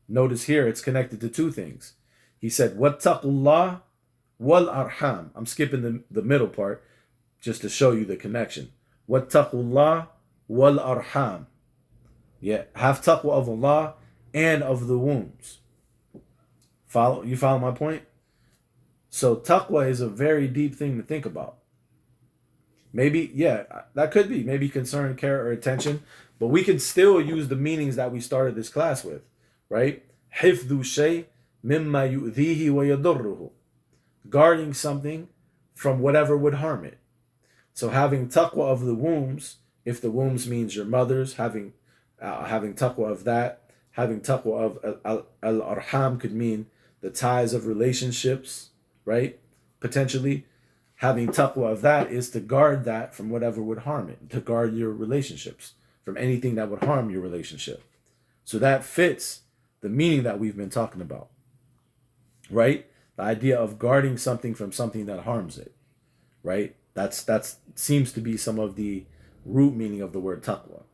Notice here it's connected to two things. He said, "Wattaqullah wal arham." I'm skipping the middle part just to show you the connection. Wattaqullah wal arham. Yeah, have taqwa of Allah and of the wombs. You follow my point? So taqwa is a very deep thing to think about. Maybe, yeah, that could be maybe concern, care, or attention, but we can still use the meanings that we started this class with, right? Hifdhu shay mimma yu'dhihi wa yadurruhu. Guarding something from whatever would harm it. So having taqwa of the wombs, if the wombs means your mothers, having taqwa of that, having taqwa of al-arham could mean the ties of relationships, right? Potentially. Having taqwa of that is to guard that from whatever would harm it, to guard your relationships from anything that would harm your relationship. So that fits the meaning that we've been talking about, right? The idea of guarding something from something that harms it, right? That's seems to be some of the root meaning of the word taqwa.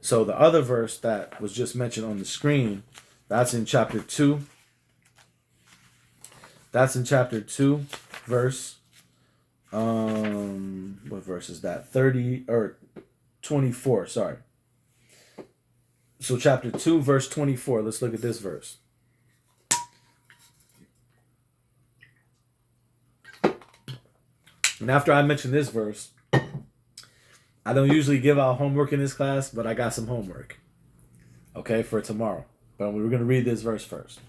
So the other verse that was just mentioned on the screen, that's in chapter 2. That's in chapter 2, verse what verse is that? 30 or 24, sorry. So chapter 2, verse 24. Let's look at this verse. And after I mention this verse, I don't usually give out homework in this class, but I got some homework, okay, for tomorrow. But we're going to read this verse first.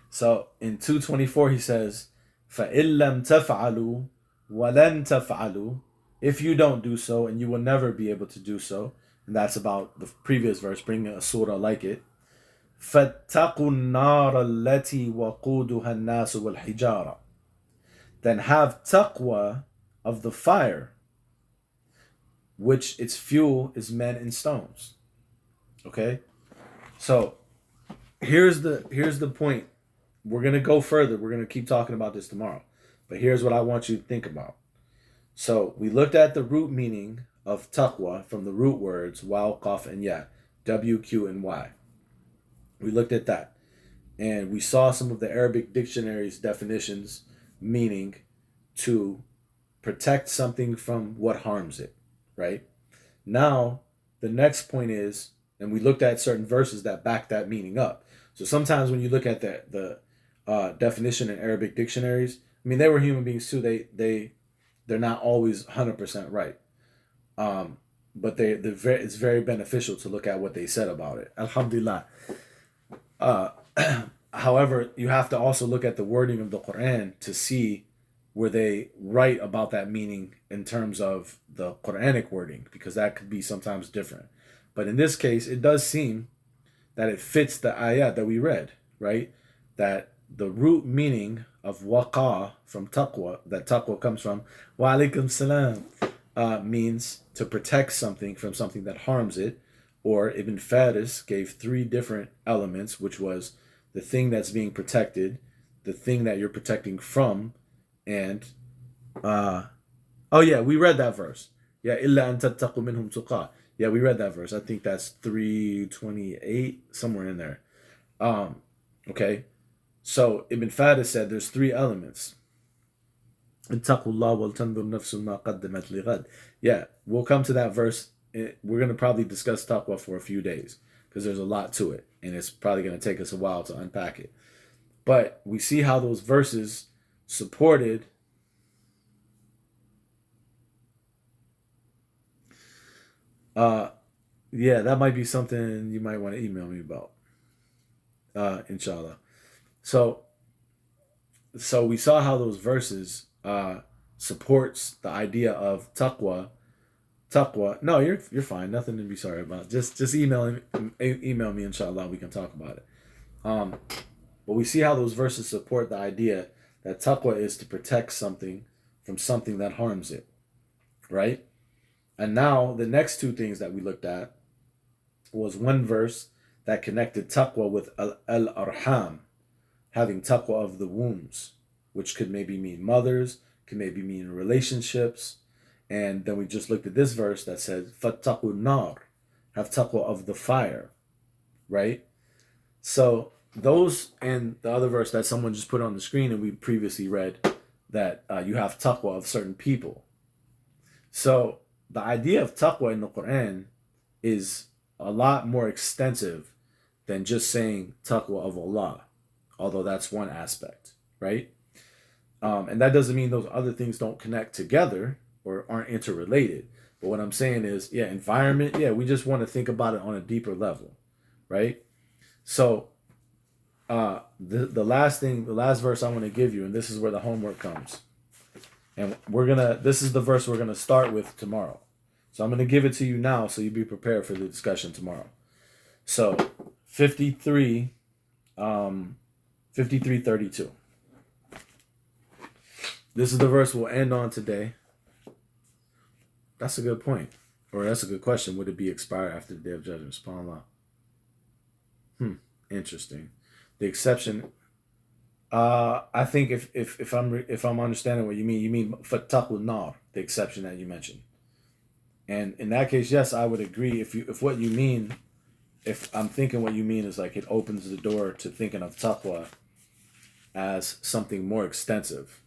So in 2:24 he says, فَإِن لَمْ تَفْعَلُوا وَلَن تَفْعَلُوا, if you don't do so, and you will never be able to do so, and that's about the previous verse, bringing a surah like it, فَاتَّقُوا النَّارَ الَّتِي وَقُودُهَا النَّاسُ وَالْحِجَارَةُ, then have taqwa of the fire, which its fuel is men and stones. Okay? So here's the point. We're gonna go further. We're gonna keep talking about this tomorrow. But here's what I want you to think about. So we looked at the root meaning of taqwa from the root words waw, qaf, and ya, W, Q, and Y. We looked at that. And we saw some of the Arabic dictionary's definitions, meaning to protect something from what harms it, right? Now, the next point is, and we looked at certain verses that back that meaning up. So sometimes when you look at the definition in Arabic dictionaries, I mean, they were human beings too. They're not always 100% right, but it's very beneficial to look at what they said about it. Alhamdulillah. However, you have to also look at the wording of the Quran to see were they right about that meaning in terms of the Quranic wording, because that could be sometimes different. But in this case, it does seem that it fits the ayat that we read, right? That the root meaning of waqa from taqwa, that taqwa comes from, wa alaikum salam, means to protect something from something that harms it. Or Ibn Faris gave 3 different elements, which was the thing that's being protected, the thing that you're protecting from, and oh yeah, we read that verse. Yeah, illa an tattaqu minhum tuqa. Yeah, we read that verse. I think that's 328, somewhere in there. Okay. So Ibn Faris said there's 3 elements. Yeah, we'll come to that verse. We're going to probably discuss taqwa for a few days because there's a lot to it, and it's probably going to take us a while to unpack it. But we see how those verses supported yeah, that might be something you might want to email me about, inshallah. So we saw how those verses supports the idea of taqwa. No, you're fine, nothing to be sorry about. Just email me, inshallah, we can talk about it. But we see how those verses support the idea that taqwa is to protect something from something that harms it, right? And now the next 2 things that we looked at was one verse that connected taqwa with al-arham, having taqwa of the wombs, which could maybe mean mothers, could maybe mean relationships. And then we just looked at this verse that says fattaqu nar, have taqwa of the fire, right? So those, and the other verse that someone just put on the screen and we previously read, that you have taqwa of certain people. So the idea of taqwa in the Quran is a lot more extensive than just saying taqwa of Allah, although that's one aspect, right? And that doesn't mean those other things don't connect together or aren't interrelated. But what I'm saying is, yeah, environment, yeah, we just want to think about it on a deeper level, right? So the last verse I want to give you, and this is where the homework comes. And this is the verse we're gonna start with tomorrow. So I'm gonna give it to you now so you be prepared for the discussion tomorrow. So 53:32. This is the verse we'll end on today. That's a good point. Or that's a good question. Would it be expired after the day of judgment? SubhanAllah. Interesting. The exception. I think if I'm understanding what you mean fattaqu nar, the exception that you mentioned. And in that case, yes, I would agree. If what you mean, if I'm thinking what you mean is like it opens the door to thinking of taqwa as something more extensive.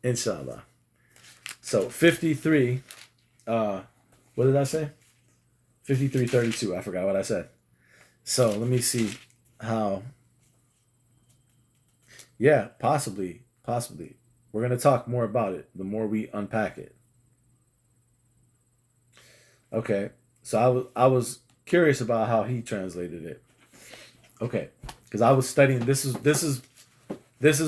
Inshallah. So 53, what did I say? 53:32. I forgot what I said. So let me see how. Yeah, possibly, possibly. We're gonna talk more about it the more we unpack it. Okay. So I was curious about how he translated it. Okay, because I was studying. This is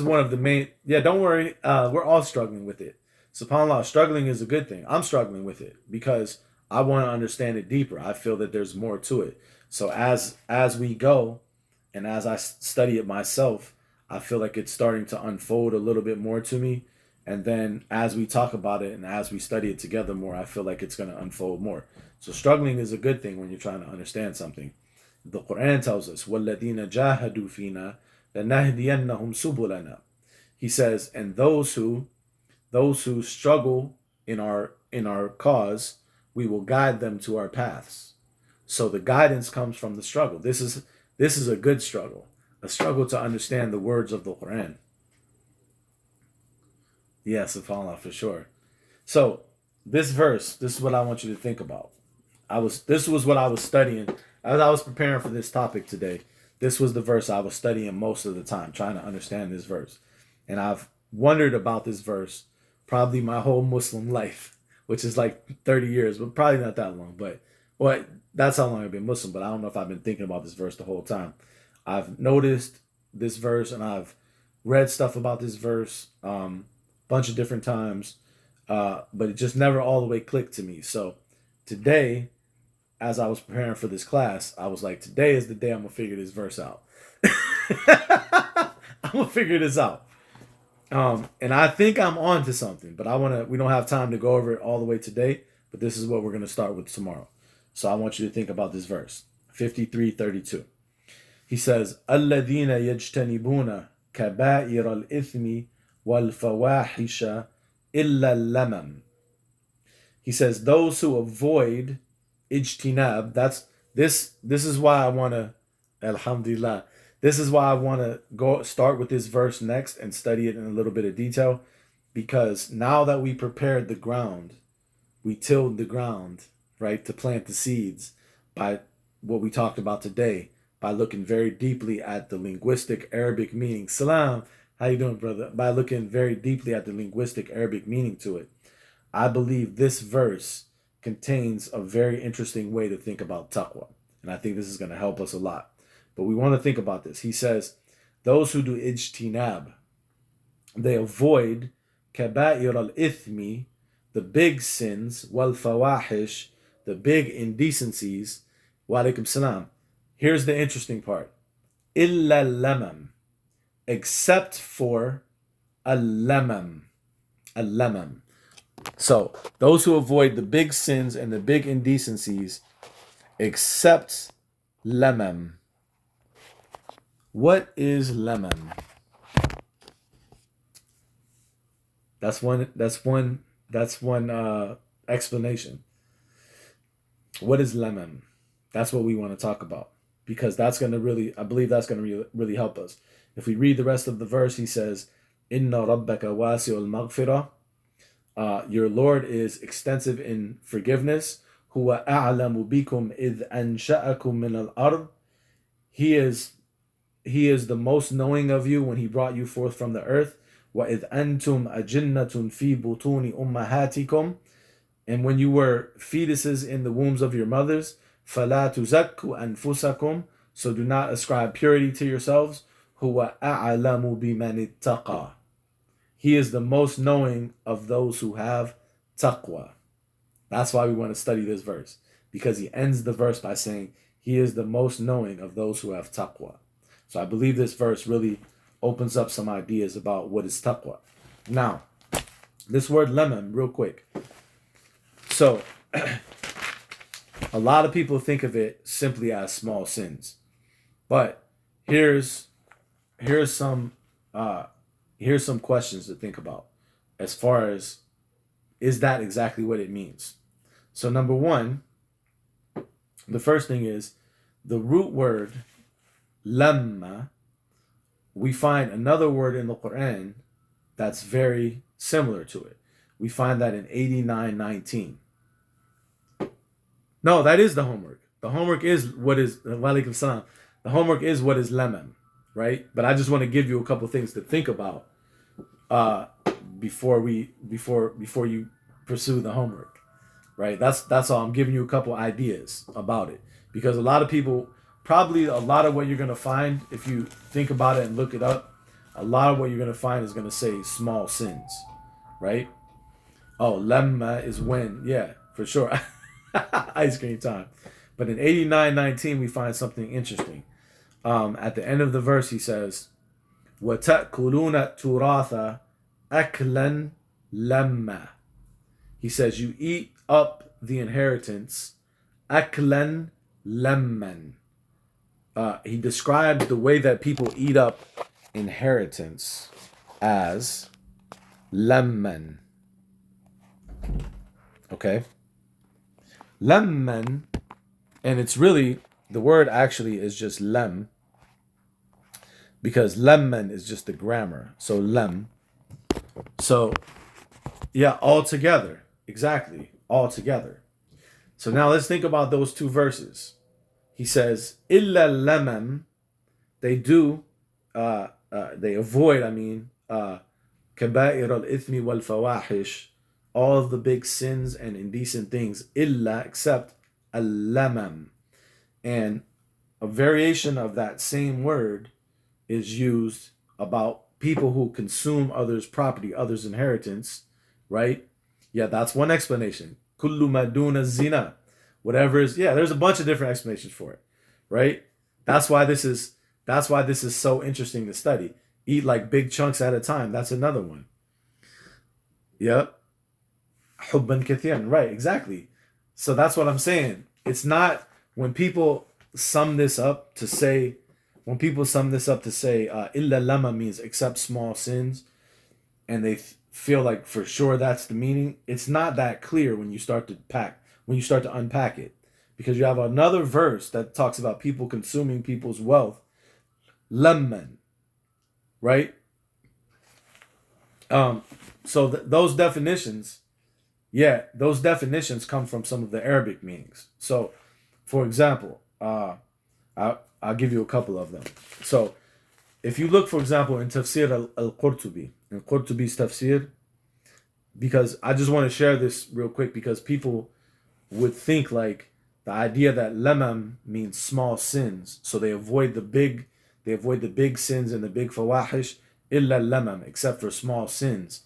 one of the main. Yeah, don't worry. We're all struggling with it. SubhanAllah, struggling is a good thing. I'm struggling with it because I want to understand it deeper. I feel that there's more to it. So as we go, and as I study it myself, I feel like it's starting to unfold a little bit more to me. And then as we talk about it and as we study it together more, I feel like it's going to unfold more. So struggling is a good thing when you're trying to understand something. The Quran tells us, وَالَّذِينَ جَاهَدُوا فِينَا لَنَهْدِيَنَّهُمْ سُبُلَنَا. He says, and those who struggle in our cause, we will guide them to our paths. So the guidance comes from the struggle. This is a good struggle, a struggle to understand the words of the Quran. Yes, subhanAllah, for sure. So this verse, this is what I want you to think about. This was what I was studying as I was preparing for this topic today. This was the verse I was studying most of the time, trying to understand this verse. And I've wondered about this verse probably my whole Muslim life, which is like 30 years, but probably not that long. But well, that's how long I've been Muslim, but I don't know if I've been thinking about this verse the whole time. I've noticed this verse and I've read stuff about this verse bunch of different times, but it just never all the way clicked to me. So today, as I was preparing for this class, I was like, today is the day I'm gonna figure this verse out. I'm gonna figure this out. And I think I'm on to something, but we don't have time to go over it all the way today, but this is what we're gonna start with tomorrow. So I want you to think about this verse, 53:32. He says, الَّذِينَ يَجْتَنِبُونَ كَبَائِرَ الْإِثْمِ وَالْفَوَاحِشَ إِلَّا اللَّمَمْ. He says, those who avoid ijtinab, this is why I want to, alhamdulillah, this is why I want to go start with this verse next and study it in a little bit of detail, because now that we prepared the ground, we tilled the ground, right, to plant the seeds by what we talked about today, by looking very deeply at the linguistic Arabic meaning. Salam, how you doing, brother? By looking very deeply at the linguistic Arabic meaning to it. I believe this verse contains a very interesting way to think about taqwa. And I think this is going to help us a lot. But we want to think about this. He says, those who do ijtinab, they avoid kaba'ir al-ithmi, the big sins, wal fawahish, the big indecencies. Wa alaikum salam. Here's the interesting part. Illa lamam, except for al-lamam. Al-lamam. So those who avoid the big sins and the big indecencies, except lamam. What is lamam? That's one explanation. What is lamam? That's what we want to talk about, because that's going to really, I believe that's going to really help us. If we read the rest of the verse, he says, Inna rabbaka wasi'ul maghfirah. Your Lord is extensive in forgiveness. Huwa a'lamu bikum idh ansha'akum min al-ard. He is the most knowing of you when he brought you forth from the earth. Wa idh antum ajinnatun fi butuni ummahatikum. And when you were fetuses in the wombs of your mothers, فَلَا تُزَكُّوا أَنفُسَكُمْ. So do not ascribe purity to yourselves. هُوَ أَعْلَمُ بِمَنِ اتَّقَى. He is the most knowing of those who have taqwa. That's why we want to study this verse, because he ends the verse by saying he is the most knowing of those who have taqwa. So I believe this verse really opens up some ideas about what is taqwa. Now, this word lemon, real quick. So, a lot of people think of it simply as small sins, but here's some questions to think about as far as, is that exactly what it means? So number one, the first thing is the root word lamma. We find another word in the Quran that's very similar to it. We find that in 89:19. No, that is the homework. The homework is what is walaikum salam. The homework is what is lemon, right? But I just want to give you a couple things to think about uh, before you pursue the homework, right? That's all. I'm giving you a couple ideas about it because a lot of people, probably a lot of what you're gonna find if you think about it and look it up, a lot of what you're gonna find is gonna say small sins, right? Oh, lemma is when, yeah, for sure. Ice cream time. But in 89:19, we find something interesting. At the end of the verse, he says, وَتَأْكُلُونَ التُّرَاثَ أَكْلًا لَمَّا. He says, you eat up the inheritance, أَكْلًا لَمًّا. He described the way that people eat up inheritance as lemman. Okay? Lemman, and it's really, the word actually is just lem, because lemman is just the grammar. So lem. So, yeah, all together. Exactly. All together. So now let's think about those two verses. He says, illa lemam, they do, they avoid, kaba'ir al-ithmi wal-fawahish, all of the big sins and indecent things, illa, except al-lamam. And a variation of that same word is used about people who consume others' property, others' inheritance, right? Yeah, that's one explanation. Kullu maduna zina. Whatever is, yeah, there's a bunch of different explanations for it, right? That's why this is so interesting to study. Eat like big chunks at a time. That's another one. Yep. Hubban kathiran. Right, exactly. So that's what I'm saying. It's not when people sum this up to say, illa lama means except small sins, and they feel like for sure that's the meaning. It's not that clear when you start to unpack it, because you have another verse that talks about people consuming people's wealth, lemman, right? So those definitions, yeah, those definitions come from some of the Arabic meanings. So, for example, I'll give you a couple of them. So, if you look, for example, in Tafsir al-Qurtubi, in Qurtubi's Tafsir, because I just want to share this real quick, because people would think like the idea that lemam means small sins, so they avoid the big sins and the big fawahish, illa lemam, except for small sins.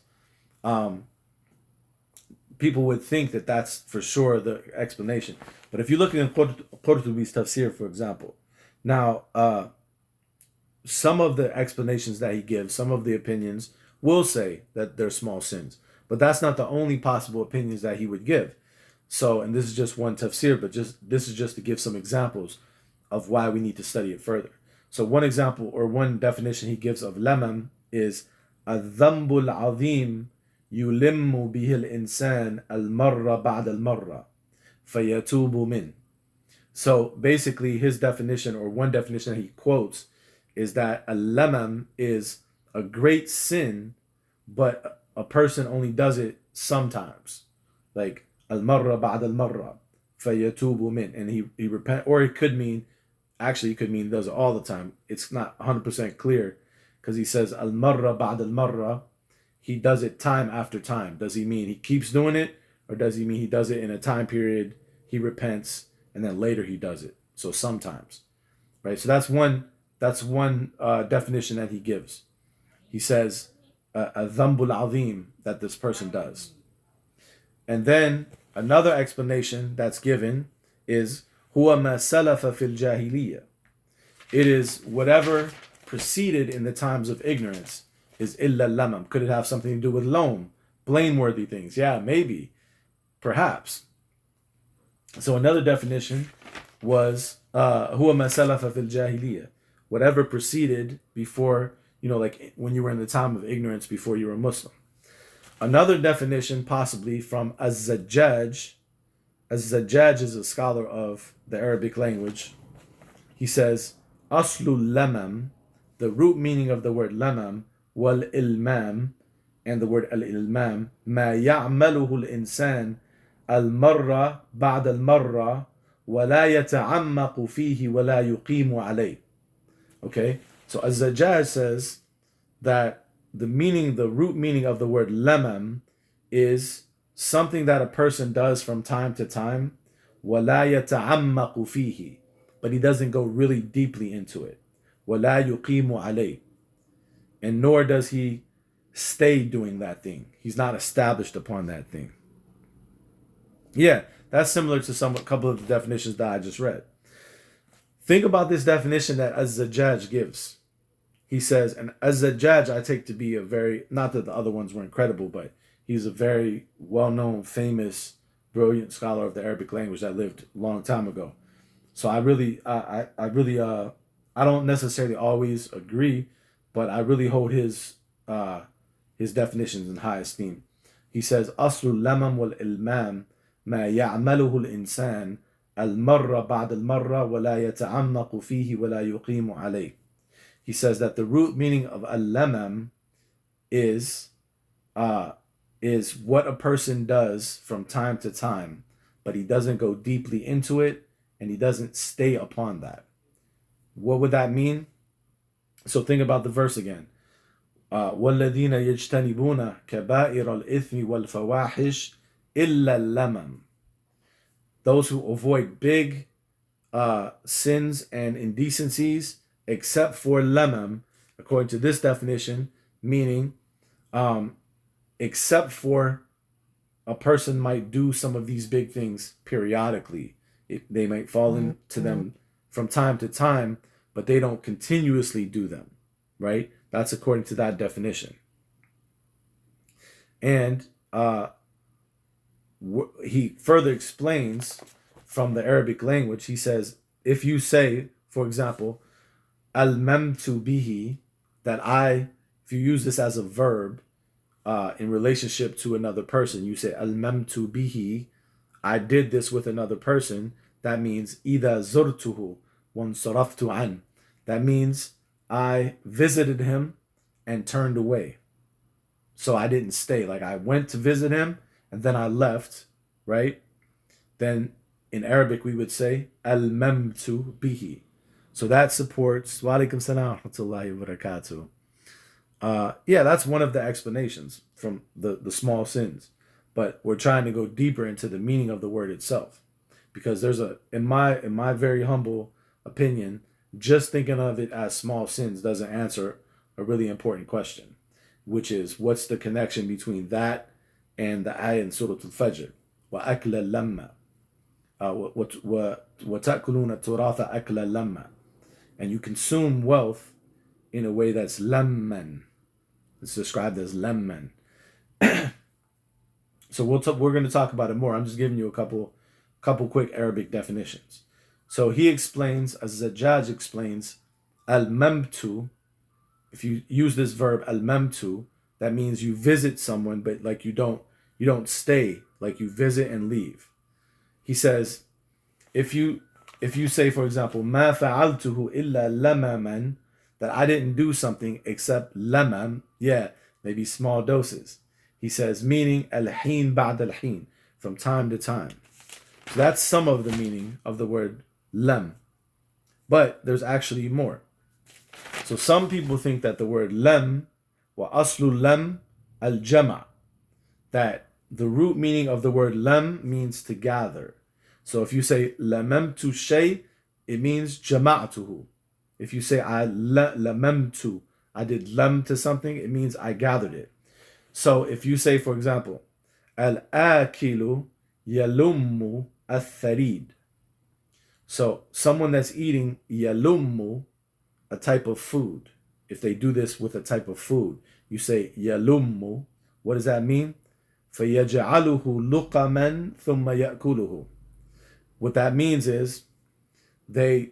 People would think that that's for sure the explanation. But if you look in Qurtubi's Tafsir, for example, now some of the explanations that he gives, some of the opinions will say that they're small sins. But that's not the only possible opinions that he would give. So, and this is just one tafsir, but this is just to give some examples of why we need to study it further. So one example or one definition he gives of lemam is الذنب العظيم يلم به الإنسان المرة بعد المرة فيتوب منه. So basically his definition, or one definition that he quotes, is that a lemam is a great sin, but a person only does it sometimes. Like al-marra ba'd al-marra fayatubu min, and he repent, or it could mean, actually it could mean does it all the time. It's not 100% clear, because he says al-marra ba'd al-marra, he does it time after time. Does he mean he keeps doing it, or does he mean he does it in a time period, he repents, and then later he does it? So sometimes, right? So that's one definition that he gives. He says a dhambul azim, that this person does. And then another explanation that's given is huwa ma salafa fil jahiliyyah. It is whatever preceded in the times of ignorance, is illa lamam. Could it have something to do with loam, blameworthy things? Yeah, maybe, perhaps. So another definition was huwa ma salafa fil jahiliyyah, whatever preceded before, like when you were in the time of ignorance before you were a Muslim. Another definition, possibly from Az-Zajjaj. Az-Zajjaj is a scholar of the Arabic language. He says, Aslul lamam, the root meaning of the word lamam, wal ilmam, and the word al-ilmam, ma ya'maluhu al-insan المرة بعد المرة ولا يتعمق فيه ولا يقيم عليه. Okay, so Az-Zajjaj says that the root meaning of the word lamam is something that a person does from time to time, وَلَا يَتَعَمَّقُ فِيهِ, but he doesn't go really deeply into it. وَلَا يُقِيمُ عَلَيْهِ, and nor does he stay doing that thing. He's not established upon that thing. Yeah, that's similar to a couple of the definitions that I just read. Think about this definition that Az-Zajjaj gives. He says, and Az-Zajjaj I take to be a very, not that the other ones were incredible, but he's a very well-known, famous, brilliant scholar of the Arabic language that lived a long time ago. So I don't necessarily always agree, but I really hold his definitions in high esteem. He says, أصل اللمم والإلمام ما يعمله الإنسان المرة بعد المرة ولا يتعمق فيه ولا يقيم عليه. He says that the root meaning of al-lamam is what a person does from time to time, but he doesn't go deeply into it and he doesn't stay upon that. What would that mean? So think about the verse again. وَالَّذِينَ يَجْتَنِبُونَ كَبَائِرَ الْإِثْمِ وَالْفَوَاحِشِ إِلَّا اللَّمَمْ. Those who avoid big sins and indecencies except for lamam, according to this definition, meaning except for a person might do some of these big things periodically. They might fall into them from time to time, but they don't continuously do them, right? That's according to that definition. And he further explains from the Arabic language. He says, if you say, for example, al-mamtu bihi, if you use this as a verb in relationship to another person, you say al-mamtu bihi, I did this with another person. That means إِذَا زُرْتُهُ وَانْصَرَفْتُ عَنْ. That means I visited him and turned away. So I didn't stay. Like I went to visit him and then I left, right? Then in Arabic we would say al-mamtu bihi. So that supports, wa alaikum salam wa rahmatullahi wa barakatuh. Yeah, that's one of the explanations from the small sins. But we're trying to go deeper into the meaning of the word itself. Because there's in my very humble opinion, just thinking of it as small sins doesn't answer a really important question, which is what's the connection between that and the ayah in Surah Al-Fajr? وَأَكْلَ اللَّمَّ وَتَأْكُلُونَ التُّرَاثَ أَكْلَ اللَّمَّ. And you consume wealth in a way that's lamman. It's described as lamman. So we're going to talk about it more. I'm just giving you a couple quick Arabic definitions. So he explains, as Zajjaj explains, al-mamtu. If you use this verb al-mamtu, that means you visit someone, but like you don't stay, like you visit and leave. He says, if you say, for example, ma fa'altuhu illa lamaman, that I didn't do something except lamam, yeah, maybe small doses. He says, meaning al-heen ba'd al-heen, from time to time. So that's some of the meaning of the word lam. But there's actually more. So some people think that the word lam, wa aslu lam al-jama', that the root meaning of the word lam means to gather. So if you say lamamtu shay, it means jama'atuhu. If you say I lamamtu, I did lam to something, it means I gathered it. So if you say, for example, al-akilu yalummu al-tharid. So someone that's eating yalummu, a type of food. If they do this with a type of food, you say yalummu. What does that mean? فَيَجْعَلُهُ لُقَمًا ثُمَّ يَأْكُلُهُ. What that means is they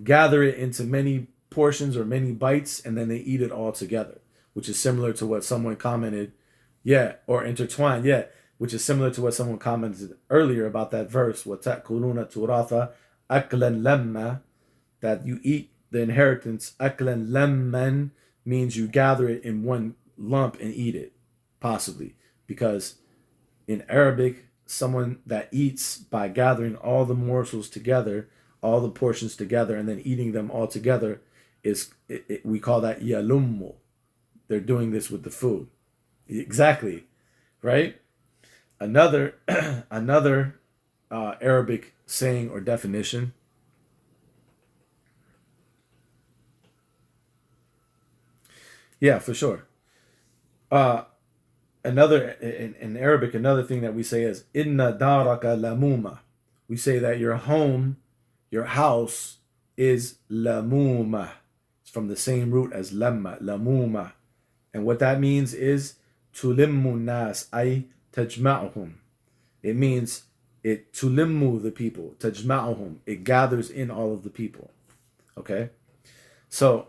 gather it into many portions or many bites and then they eat it all together, which is similar to what someone commented, or intertwined, which is similar to what someone commented earlier about that verse, وَتَأْكُلُونَ تُرَاثَ أَكْلًا لَمَّا, that you eat the inheritance, أَكْلًا لَمًّا means you gather it in one lump and eat it, possibly. Because in Arabic, someone that eats by gathering all the morsels together, all the portions together, and then eating them all together we call that yalummu. They're doing this with the food. Exactly, right? Another another Arabic saying or definition. Yeah, for sure. Uh, another in Arabic, another thing that we say is inna daraka lamuma. We say that your home, your house is lamuma. It's from the same root as lamma, lamuma. And what that means is tulimmu nas ay tajma'uhum. It means it tulimmu the people, tajma'uhum. It gathers in all of the people. Okay? So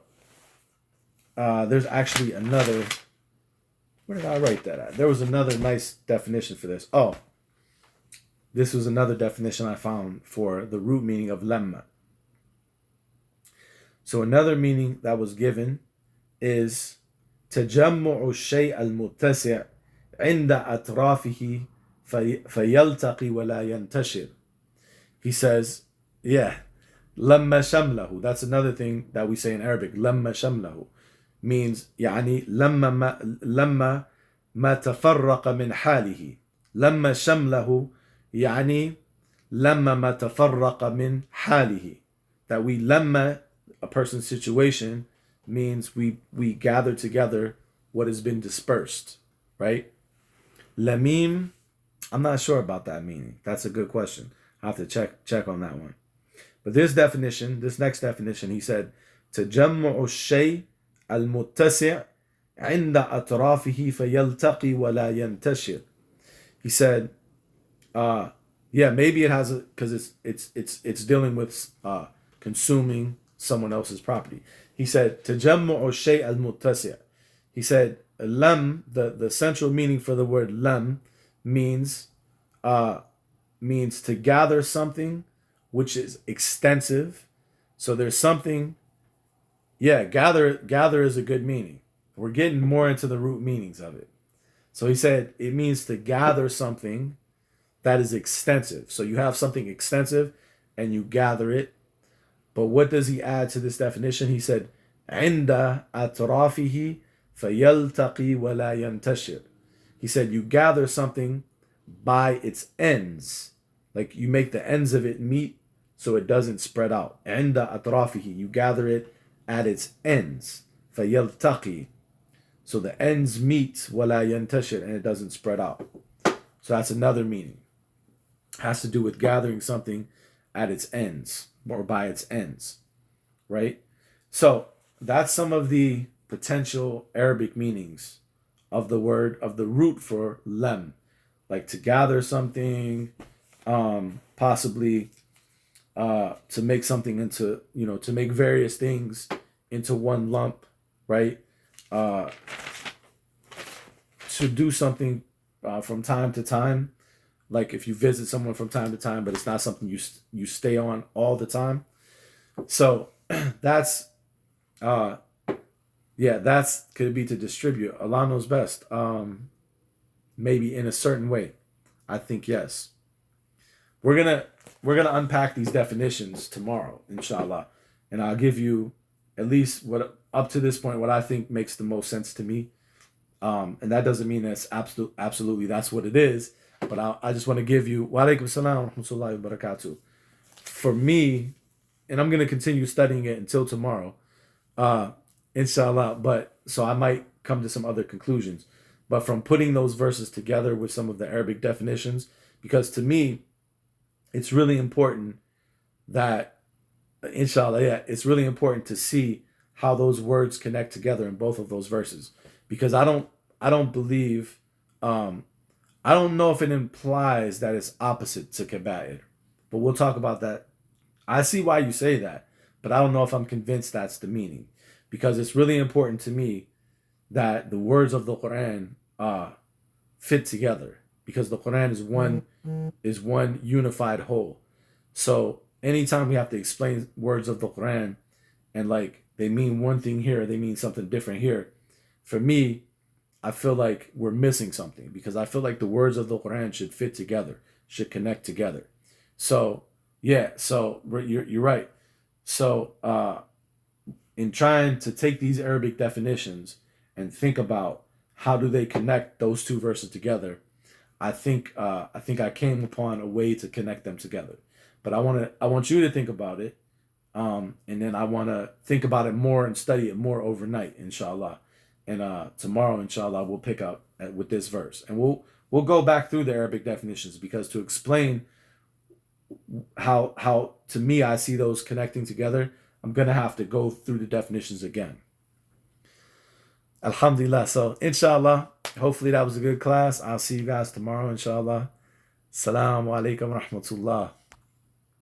there's actually another. Where did I write that at? There was another nice definition for this. Oh, this was another definition I found for the root meaning of lemma. So another meaning that was given is تجمع الشيء المتسع عند أطرافه فيلتقي ولا ينتشر. He says, yeah, لما شمله. That's another thing that we say in Arabic. لما شمله means يعني لما ما تفرق من حاله. لما شمله يعني لما ما تفرق من حاله. That we لما a person's situation means we gather together what has been dispersed, right? Lamim, I'm not sure about that meaning. That's a good question. I have to check on that one. But this next definition, he said, تجمع الشيء المتسع عند أطرافه فيلتقي ولا ينتشر. He said, yeah, maybe it has because it's dealing with consuming someone else's property. He said, تجمع الشيء المتسع. He said, lam, the central meaning for the word lam means to gather something which is extensive. So there's something, yeah, gather is a good meaning. We're getting more into the root meanings of it. So he said it means to gather something that is extensive. So you have something extensive and you gather it. But what does he add to this definition? He said, عند أطرافه فيلتقي ولا ينتشر. He said you gather something by its ends. Like you make the ends of it meet so it doesn't spread out. عند أطرافه. You gather it at its ends. فيلتقي. So the ends meet ولا ينتشر and it doesn't spread out. So that's another meaning. It has to do with gathering something at its ends or by its ends, right? So that's some of the potential Arabic meanings of the word, of the root for lem, like to gather something, possibly to make something into, to make various things into one lump, right? To do something from time to time, like if you visit someone from time to time, but it's not something you stay on all the time. So that's that's could be to distribute. Allah knows best. Maybe in a certain way. I think yes. We're gonna unpack these definitions tomorrow, inshallah, and I'll give you at least what up to this point what I think makes the most sense to me. And that doesn't mean that's absolutely that's what it is. But I just want to give you wa alaikum salam wa rahmatullahi wa barakatuh. For me, and I'm gonna continue studying it until tomorrow, inshallah. But so I might come to some other conclusions. But from putting those verses together with some of the Arabic definitions, because to me, it's really important that, inshallah, yeah, it's really important to see how those words connect together in both of those verses. Because I don't believe, I don't know if it implies that it's opposite to kaba'ir. But we'll talk about that. I see why you say that, but I don't know if I'm convinced that's the meaning. Because it's really important to me that the words of the Quran fit together. Because the Quran is one unified whole. So anytime we have to explain words of the Quran and like they mean one thing here, they mean something different here. For me, I feel like we're missing something, because I feel like the words of the Quran should fit together, should connect together. So yeah, so you're right. So in trying to take these Arabic definitions and think about how do they connect those two verses together, I think I came upon a way to connect them together. But I want you to think about it, and then I want to think about it more and study it more overnight, inshallah. And tomorrow, inshallah, we'll pick up with this verse, and we'll go back through the Arabic definitions, because to explain how to me I see those connecting together, I'm gonna have to go through the definitions again. Alhamdulillah. So inshallah, hopefully that was a good class. I'll see you guys tomorrow, inshallah. Assalamu alaikum wa rahmatullah.